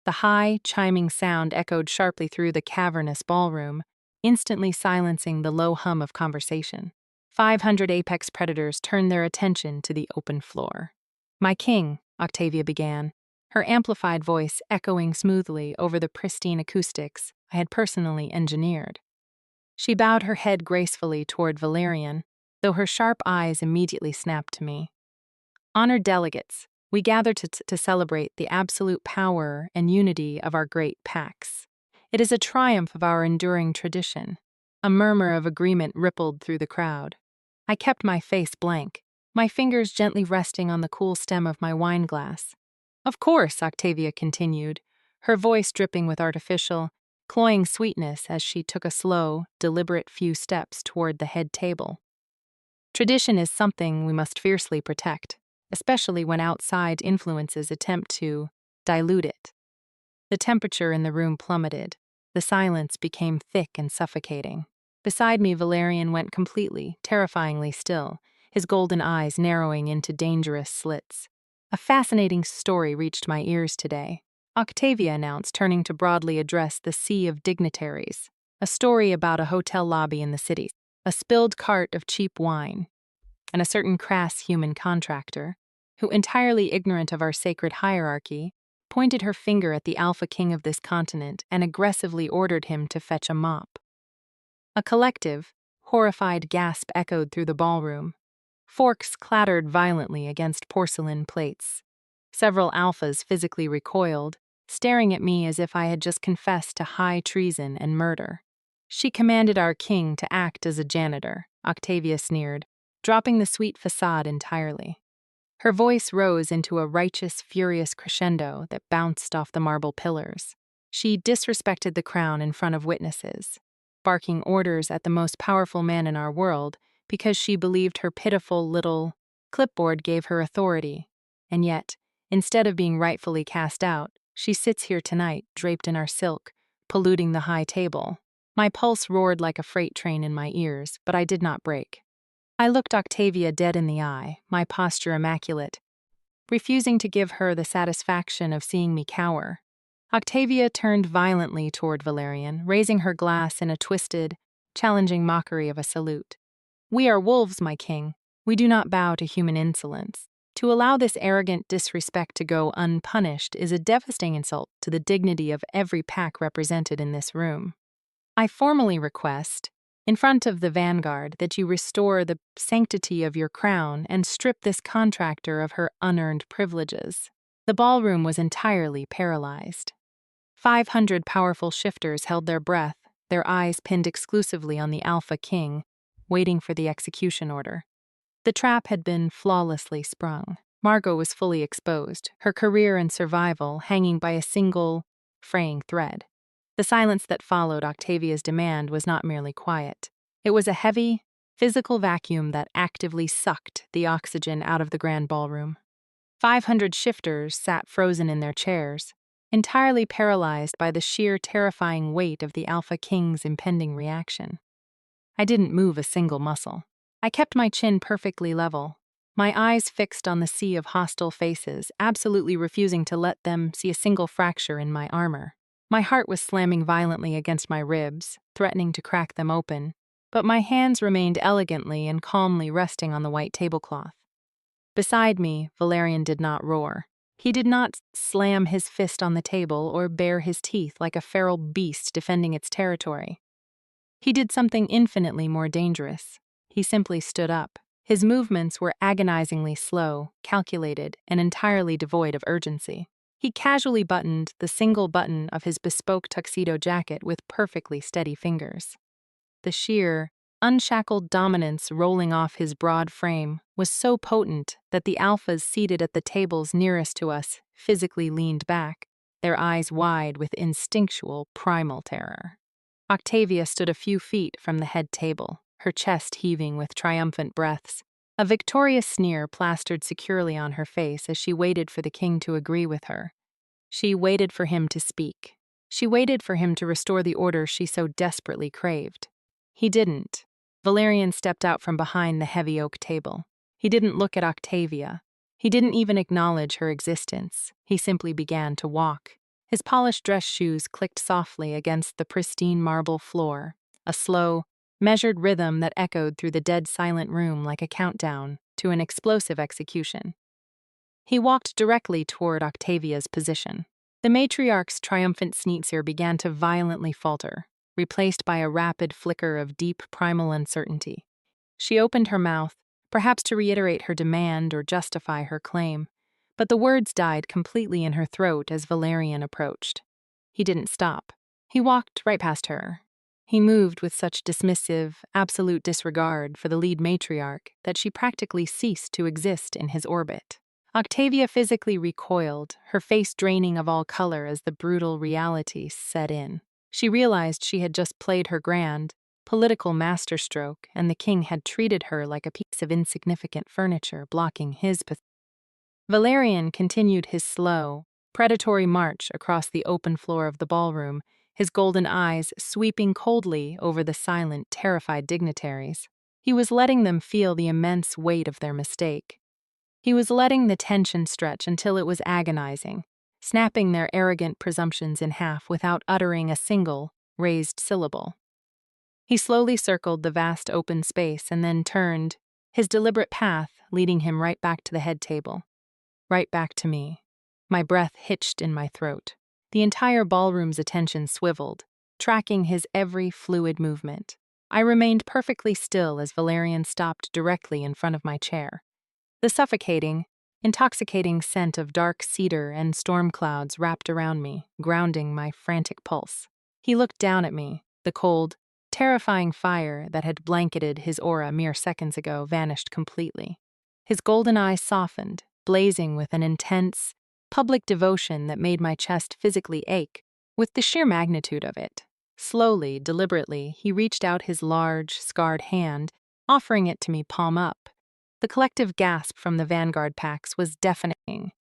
Speaker 1: The high, chiming sound echoed sharply through the cavernous ballroom, instantly silencing the low hum of conversation. 500 apex predators turned their attention to the open floor. "My king," Octavia began, her amplified voice echoing smoothly over the pristine acoustics I had personally engineered. She bowed her head gracefully toward Valerian, though her sharp eyes immediately snapped to me. "Honored delegates, we gather to celebrate the absolute power and unity of our great packs. It is a triumph of our enduring tradition." A murmur of agreement rippled through the crowd. I kept my face blank, my fingers gently resting on the cool stem of my wine glass. "Of course," Octavia continued, her voice dripping with artificial, cloying sweetness as she took a slow, deliberate few steps toward the head table. "Tradition is something we must fiercely protect, especially when outside influences attempt to dilute it." The temperature in the room plummeted. The silence became thick and suffocating. Beside me, Valerian went completely, terrifyingly still, his golden eyes narrowing into dangerous slits. "A fascinating story reached my ears today," Octavia announced, turning to broadly address the sea of dignitaries. "A story about a hotel lobby in the city, a spilled cart of cheap wine, and a certain crass human contractor, who, entirely ignorant of our sacred hierarchy, pointed her finger at the alpha king of this continent and aggressively ordered him to fetch a mop." A collective, horrified gasp echoed through the ballroom. Forks clattered violently against porcelain plates. Several alphas physically recoiled, staring at me as if I had just confessed to high treason and murder. "She commanded our king to act as a janitor," Octavia sneered, dropping the sweet facade entirely. Her voice rose into a righteous, furious crescendo that bounced off the marble pillars. "She disrespected the crown in front of witnesses, barking orders at the most powerful man in our world because she believed her pitiful little clipboard gave her authority. And yet, instead of being rightfully cast out, she sits here tonight, draped in our silk, polluting the high table." My pulse roared like a freight train in my ears, but I did not break. I looked Octavia dead in the eye, my posture immaculate, refusing to give her the satisfaction of seeing me cower. Octavia turned violently toward Valerian, raising her glass in a twisted, challenging mockery of a salute. "We are wolves, my king. We do not bow to human insolence. To allow this arrogant disrespect to go unpunished is a devastating insult to the dignity of every pack represented in this room. I formally request, in front of the vanguard, that you restore the sanctity of your crown and strip this contractor of her unearned privileges." The ballroom was entirely paralyzed. 500 powerful shifters held their breath, their eyes pinned exclusively on the Alpha King, waiting for the execution order. The trap had been flawlessly sprung. Margot was fully exposed, her career and survival hanging by a single, fraying thread. The silence that followed Octavia's demand was not merely quiet. It was a heavy, physical vacuum that actively sucked the oxygen out of the grand ballroom. 500 shifters sat frozen in their chairs, entirely paralyzed by the sheer terrifying weight of the Alpha King's impending reaction. I didn't move a single muscle. I kept my chin perfectly level, my eyes fixed on the sea of hostile faces, absolutely refusing to let them see a single fracture in my armor. My heart was slamming violently against my ribs, threatening to crack them open, but my hands remained elegantly and calmly resting on the white tablecloth. Beside me, Valerian did not roar. He did not slam his fist on the table or bare his teeth like a feral beast defending its territory. He did something infinitely more dangerous. He simply stood up. His movements were agonizingly slow, calculated, and entirely devoid of urgency. He casually buttoned the single button of his bespoke tuxedo jacket with perfectly steady fingers. The sheer, unshackled dominance rolling off his broad frame was so potent that the alphas seated at the tables nearest to us physically leaned back, their eyes wide with instinctual, primal terror. Octavia stood a few feet from the head table, her chest heaving with triumphant breaths, a victorious sneer plastered securely on her face as she waited for the king to agree with her. She waited for him to speak. She waited for him to restore the order she so desperately craved. He didn't. Valerian stepped out from behind the heavy oak table. He didn't look at Octavia. He didn't even acknowledge her existence. He simply began to walk. His polished dress shoes clicked softly against the pristine marble floor, a slow, measured rhythm that echoed through the dead silent room like a countdown to an explosive execution. He walked directly toward Octavia's position. The matriarch's triumphant sneetzer began to violently falter, replaced by a rapid flicker of deep primal uncertainty. She opened her mouth, perhaps to reiterate her demand or justify her claim, but the words died completely in her throat as Valerian approached. He didn't stop. He walked right past her. He moved with such dismissive, absolute disregard for the lead matriarch that she practically ceased to exist in his orbit. Octavia physically recoiled, her face draining of all color as the brutal reality set in. She realized she had just played her grand, political masterstroke, and the king had treated her like a piece of insignificant furniture blocking his path. Valerian continued his slow, predatory march across the open floor of the ballroom, his golden eyes sweeping coldly over the silent, terrified dignitaries. He was letting them feel the immense weight of their mistake. He was letting the tension stretch until it was agonizing, snapping their arrogant presumptions in half without uttering a single, raised syllable. He slowly circled the vast open space and then turned, his deliberate path leading him right back to the head table. Right back to me. My breath hitched in my throat. The entire ballroom's attention swiveled, tracking his every fluid movement. I remained perfectly still as Valerian stopped directly in front of my chair. The suffocating, intoxicating scent of dark cedar and storm clouds wrapped around me, grounding my frantic pulse. He looked down at me. The cold, terrifying fire that had blanketed his aura mere seconds ago vanished completely. His golden eyes softened, blazing with an intense, public devotion that made my chest physically ache with the sheer magnitude of it. Slowly, deliberately, he reached out his large, scarred hand, offering it to me palm up. The collective gasp from the vanguard packs was deafening.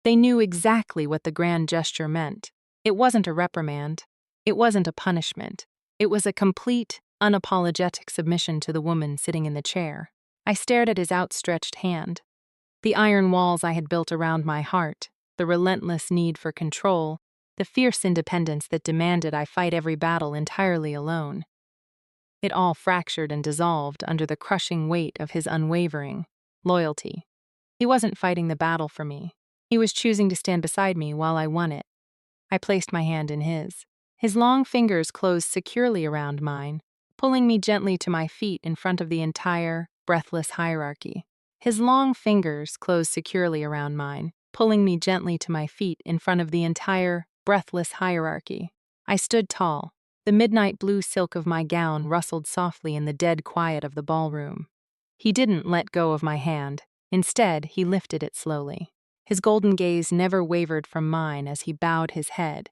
Speaker 1: They knew exactly what the grand gesture meant. It wasn't a reprimand. It wasn't a punishment. It was a complete, unapologetic submission to the woman sitting in the chair. I stared at his outstretched hand. The iron walls I had built around my heart, the relentless need for control, the fierce independence that demanded I fight every battle entirely alone. It all fractured and dissolved under the crushing weight of his unwavering loyalty. He wasn't fighting the battle for me. He was choosing to stand beside me while I won it. I placed my hand in his. His long fingers closed securely around mine, pulling me gently to my feet in front of the entire, breathless hierarchy. His long fingers closed securely around mine, pulling me gently to my feet in front of the entire, breathless hierarchy. I stood tall. The midnight blue silk of my gown rustled softly in the dead quiet of the ballroom. He didn't let go of my hand. Instead, he lifted it slowly. His golden gaze never wavered from mine as he bowed his head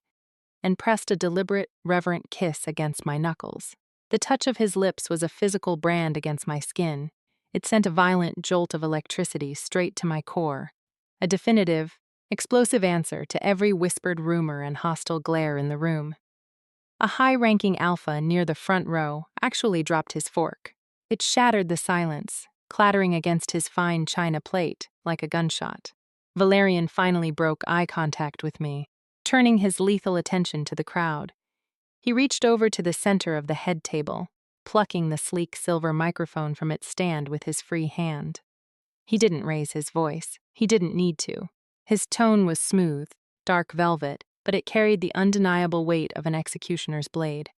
Speaker 1: and pressed a deliberate, reverent kiss against my knuckles. The touch of his lips was a physical brand against my skin. It sent a violent jolt of electricity straight to my core, a definitive, explosive answer to every whispered rumor and hostile glare in the room. A high-ranking alpha near the front row actually dropped his fork. It shattered the silence, clattering against his fine china plate like a gunshot. Valerian finally broke eye contact with me, turning his lethal attention to the crowd. He reached over to the center of the head table, plucking the sleek silver microphone from its stand with his free hand. He didn't raise his voice. He didn't need to. His tone was smooth, dark velvet, but it carried the undeniable weight of an executioner's blade.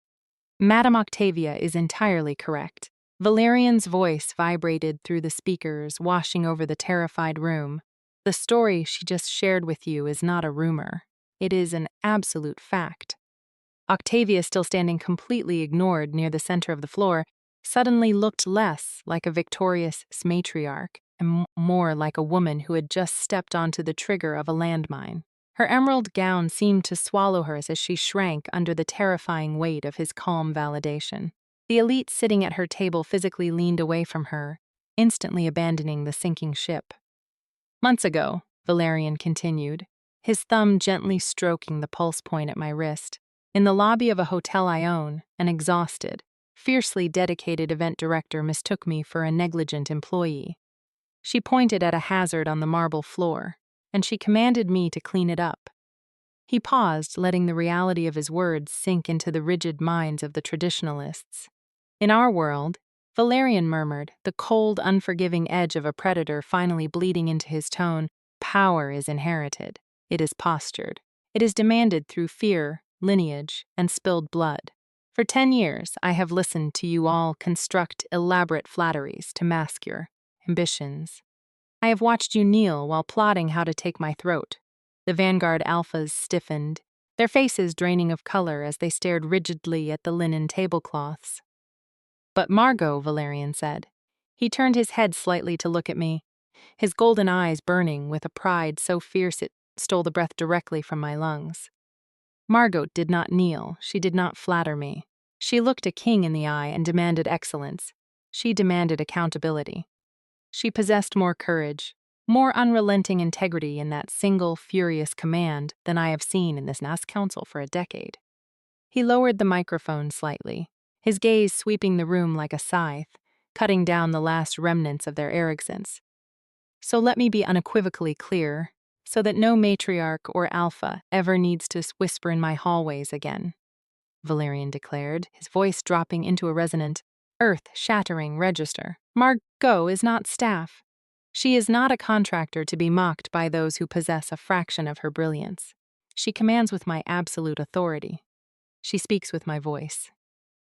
Speaker 1: Madame Octavia is entirely correct. Valerian's voice vibrated through the speakers, washing over the terrified room. The story she just shared with you is not a rumor. It is an absolute fact. Octavia, still standing completely ignored near the center of the floor, suddenly looked less like a victorious matriarch and more like a woman who had just stepped onto the trigger of a landmine. Her emerald gown seemed to swallow her as she shrank under the terrifying weight of his calm validation. The elite sitting at her table physically leaned away from her, instantly abandoning the sinking ship. Months ago, Valerian continued, his thumb gently stroking the pulse point at my wrist, in the lobby of a hotel I own, an exhausted, fiercely dedicated event director mistook me for a negligent employee. She pointed at a hazard on the marble floor, and she commanded me to clean it up. He paused, letting the reality of his words sink into the rigid minds of the traditionalists. In our world, Valerian murmured, the cold, unforgiving edge of a predator finally bleeding into his tone, power is inherited. It is postured. It is demanded through fear, lineage, and spilled blood. For 10 years, I have listened to you all construct elaborate flatteries to mask your ambitions. I have watched you kneel while plotting how to take my throat. The vanguard alphas stiffened, their faces draining of color as they stared rigidly at the linen tablecloths. But Margot, Valerian said. He turned his head slightly to look at me, his golden eyes burning with a pride so fierce it stole the breath directly from my lungs. Margot did not kneel. She did not flatter me. She looked a king in the eye and demanded excellence. She demanded accountability. She possessed more courage, more unrelenting integrity in that single, furious command than I have seen in this NAS council for a decade. He lowered the microphone slightly, his gaze sweeping the room like a scythe, cutting down the last remnants of their arrogance. So let me be unequivocally clear, so that no matriarch or alpha ever needs to whisper in my hallways again, Valerian declared, his voice dropping into a resonant, earth-shattering register. Margot is not staff. She is not a contractor to be mocked by those who possess a fraction of her brilliance. She commands with my absolute authority. She speaks with my voice.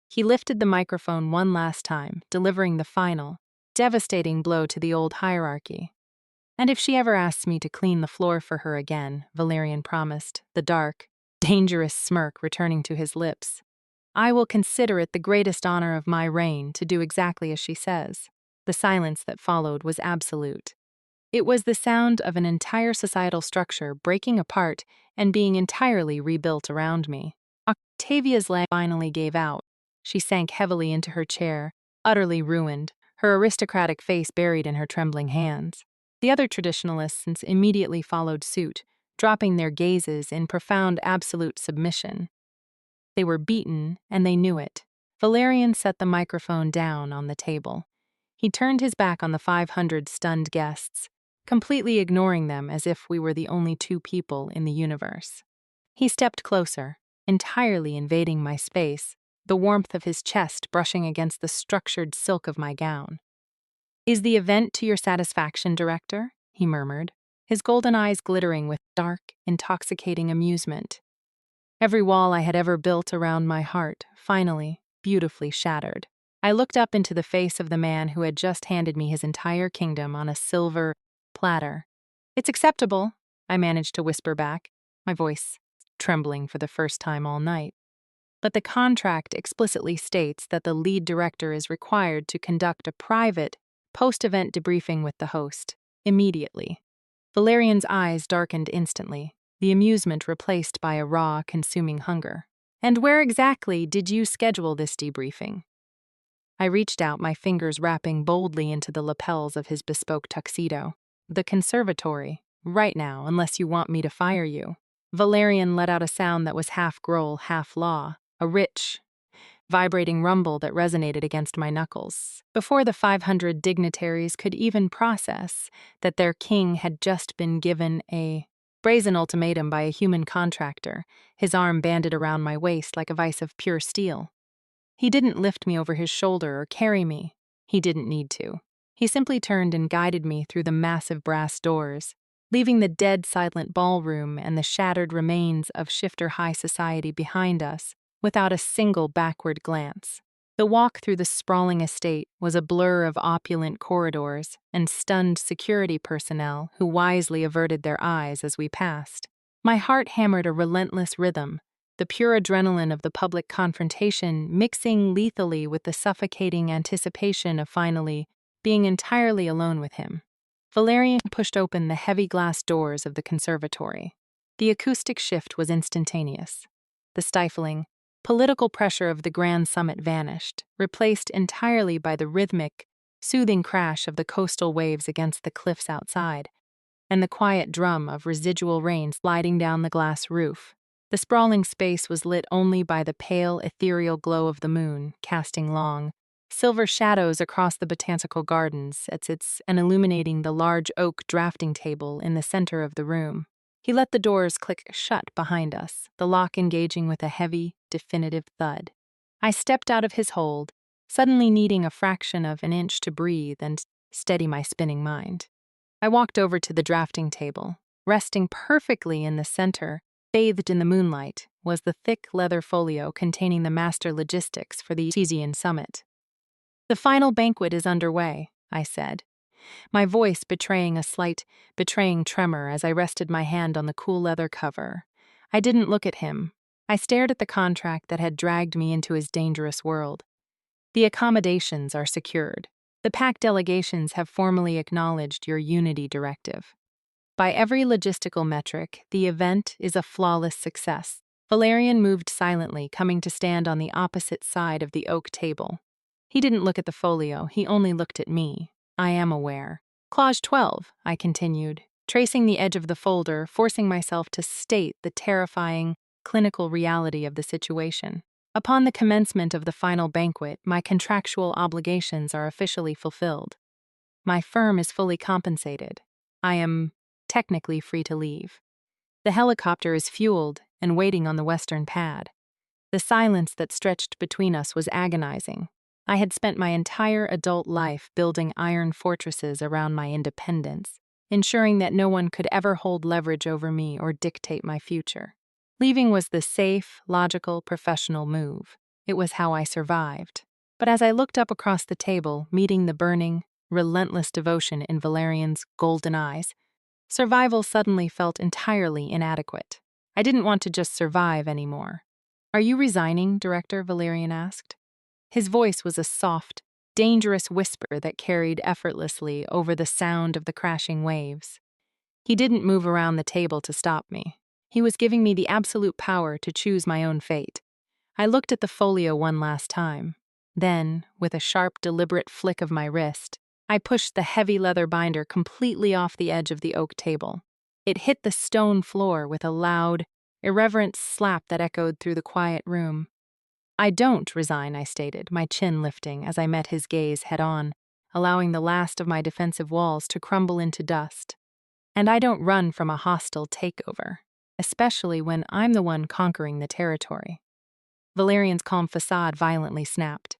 Speaker 1: He lifted the microphone one last time, delivering the final, devastating blow to the old hierarchy. And if she ever asks me to clean the floor for her again, Valerian promised, the dark, dangerous smirk returning to his lips, I will consider it the greatest honor of my reign to do exactly as she says. The silence that followed was absolute. It was the sound of an entire societal structure breaking apart and being entirely rebuilt around me. Octavia's leg finally gave out. She sank heavily into her chair, utterly ruined, her aristocratic face buried in her trembling hands. The other traditionalists immediately followed suit, dropping their gazes in profound absolute submission. They were beaten, and they knew it. Valerian set the microphone down on the table. He turned his back on the 500 stunned guests, completely ignoring them as if we were the only two people in the universe. He stepped closer, entirely invading my space, the warmth of his chest brushing against the structured silk of my gown. "Is the event to your satisfaction, Director?" he murmured, his golden eyes glittering with dark, intoxicating amusement. Every wall I had ever built around my heart, finally, beautifully shattered. I looked up into the face of the man who had just handed me his entire kingdom on a silver platter. "It's acceptable," I managed to whisper back, my voice trembling for the first time all night. "But the contract explicitly states that the lead director is required to conduct a private, post-event debriefing with the host, immediately." Valerian's eyes darkened instantly, the amusement replaced by a raw, consuming hunger. "And where exactly did you schedule this debriefing?" I reached out, my fingers rapping boldly into the lapels of his bespoke tuxedo. "The conservatory, right now, unless you want me to fire you." Valerian let out a sound that was half growl, half law, a rich, vibrating rumble that resonated against my knuckles. Before the 500 dignitaries could even process that their king had just been given a brazen ultimatum by a human contractor, his arm banded around my waist like a vice of pure steel. He didn't lift me over his shoulder or carry me. He didn't need to. He simply turned and guided me through the massive brass doors, leaving the dead silent ballroom and the shattered remains of shifter high society behind us without a single backward glance. The walk through the sprawling estate was a blur of opulent corridors and stunned security personnel who wisely averted their eyes as we passed. My heart hammered a relentless rhythm, the pure adrenaline of the public confrontation mixing lethally with the suffocating anticipation of finally being entirely alone with him. Valerian pushed open the heavy glass doors of the conservatory. The acoustic shift was instantaneous. The stifling, political pressure of the grand summit vanished, replaced entirely by the rhythmic, soothing crash of the coastal waves against the cliffs outside, and the quiet drum of residual rain sliding down the glass roof. The sprawling space was lit only by the pale, ethereal glow of the moon, casting long, silver shadows across the botanical gardens and illuminating the large oak drafting table in the center of the room. He let the doors click shut behind us, the lock engaging with a heavy, definitive thud. I stepped out of his hold, suddenly needing a fraction of an inch to breathe and steady my spinning mind. I walked over to the drafting table. Resting perfectly in the center, bathed in the moonlight, was the thick leather folio containing the master logistics for the Cesian summit. "The final banquet is underway," I said, my voice betraying a slight, betraying tremor as I rested my hand on the cool leather cover. I didn't look at him. I stared at the contract that had dragged me into his dangerous world. "The accommodations are secured. The PAC delegations have formally acknowledged your unity directive. By every logistical metric, the event is a flawless success." Valerian moved silently, coming to stand on the opposite side of the oak table. He didn't look at the folio, he only looked at me. "I am aware." "Clause 12, I continued, tracing the edge of the folder, forcing myself to state the terrifying, clinical reality of the situation. "Upon the commencement of the final banquet, my contractual obligations are officially fulfilled. My firm is fully compensated. I am technically free to leave. The helicopter is fueled and waiting on the western pad." The silence that stretched between us was agonizing. I had spent my entire adult life building iron fortresses around my independence, ensuring that no one could ever hold leverage over me or dictate my future. Leaving was the safe, logical, professional move. It was how I survived. But as I looked up across the table, meeting the burning, relentless devotion in Valerian's golden eyes, survival suddenly felt entirely inadequate. I didn't want to just survive anymore. "Are you resigning, Director?" Valerian asked. His voice was a soft, dangerous whisper that carried effortlessly over the sound of the crashing waves. He didn't move around the table to stop me. He was giving me the absolute power to choose my own fate. I looked at the folio one last time. Then, with a sharp, deliberate flick of my wrist, I pushed the heavy leather binder completely off the edge of the oak table. It hit the stone floor with a loud, irreverent slap that echoed through the quiet room. "I don't resign," I stated, my chin lifting as I met his gaze head-on. allowing the last of my defensive walls to crumble into dust. And I don't run from a hostile takeover, especially when I'm the one conquering the territory. Valerian's calm facade violently snapped.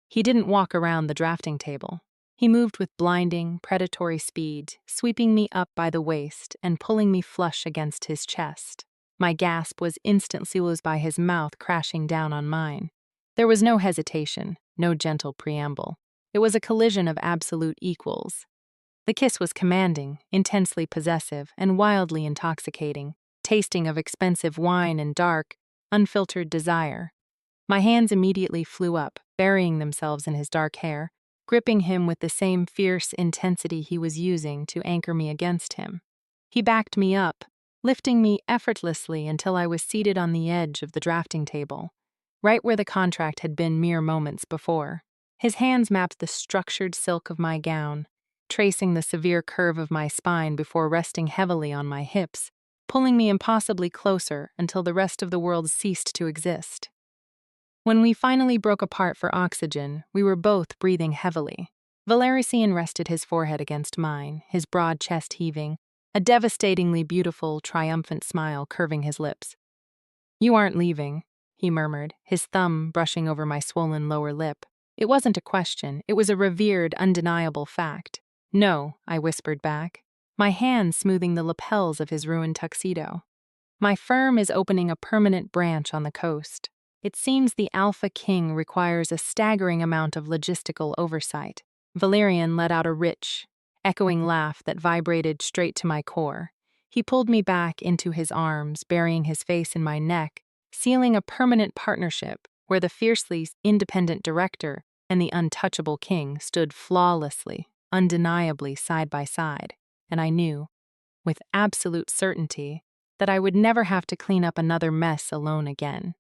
Speaker 1: He didn't walk around the drafting table. He moved with blinding, predatory speed, sweeping me up by the waist and pulling me flush against his chest. My gasp was instantly silenced by his mouth crashing down on mine. There was no hesitation, no gentle preamble. It was a collision of absolute equals. The kiss was commanding, intensely possessive, and wildly intoxicating, tasting of expensive wine and dark, unfiltered desire. My hands immediately flew up, burying themselves in his dark hair, gripping him with the same fierce intensity he was using to anchor me against him. He backed me up, lifting me effortlessly until I was seated on the edge of the drafting table, right where the contract had been mere moments before. His hands mapped the structured silk of my gown, tracing the severe curve of my spine before resting heavily on my hips, pulling me impossibly closer until the rest of the world ceased to exist. When we finally broke apart for oxygen, we were both breathing heavily. Valerian rested his forehead against mine, his broad chest heaving, a devastatingly beautiful, triumphant smile curving his lips. "You aren't leaving," he murmured, his thumb brushing over my swollen lower lip. It wasn't a question, it was a revered, undeniable fact. "No," I whispered back, my hand smoothing the lapels of his ruined tuxedo. "My firm is opening a permanent branch on the coast. It seems the Alpha King requires a staggering amount of logistical oversight." Valerian let out a rich, echoing laugh that vibrated straight to my core. He pulled me back into his arms, burying his face in my neck, sealing a permanent partnership where the fiercely independent director and the untouchable king stood flawlessly, undeniably side by side, and I knew, with absolute certainty, that I would never have to clean up another mess alone again.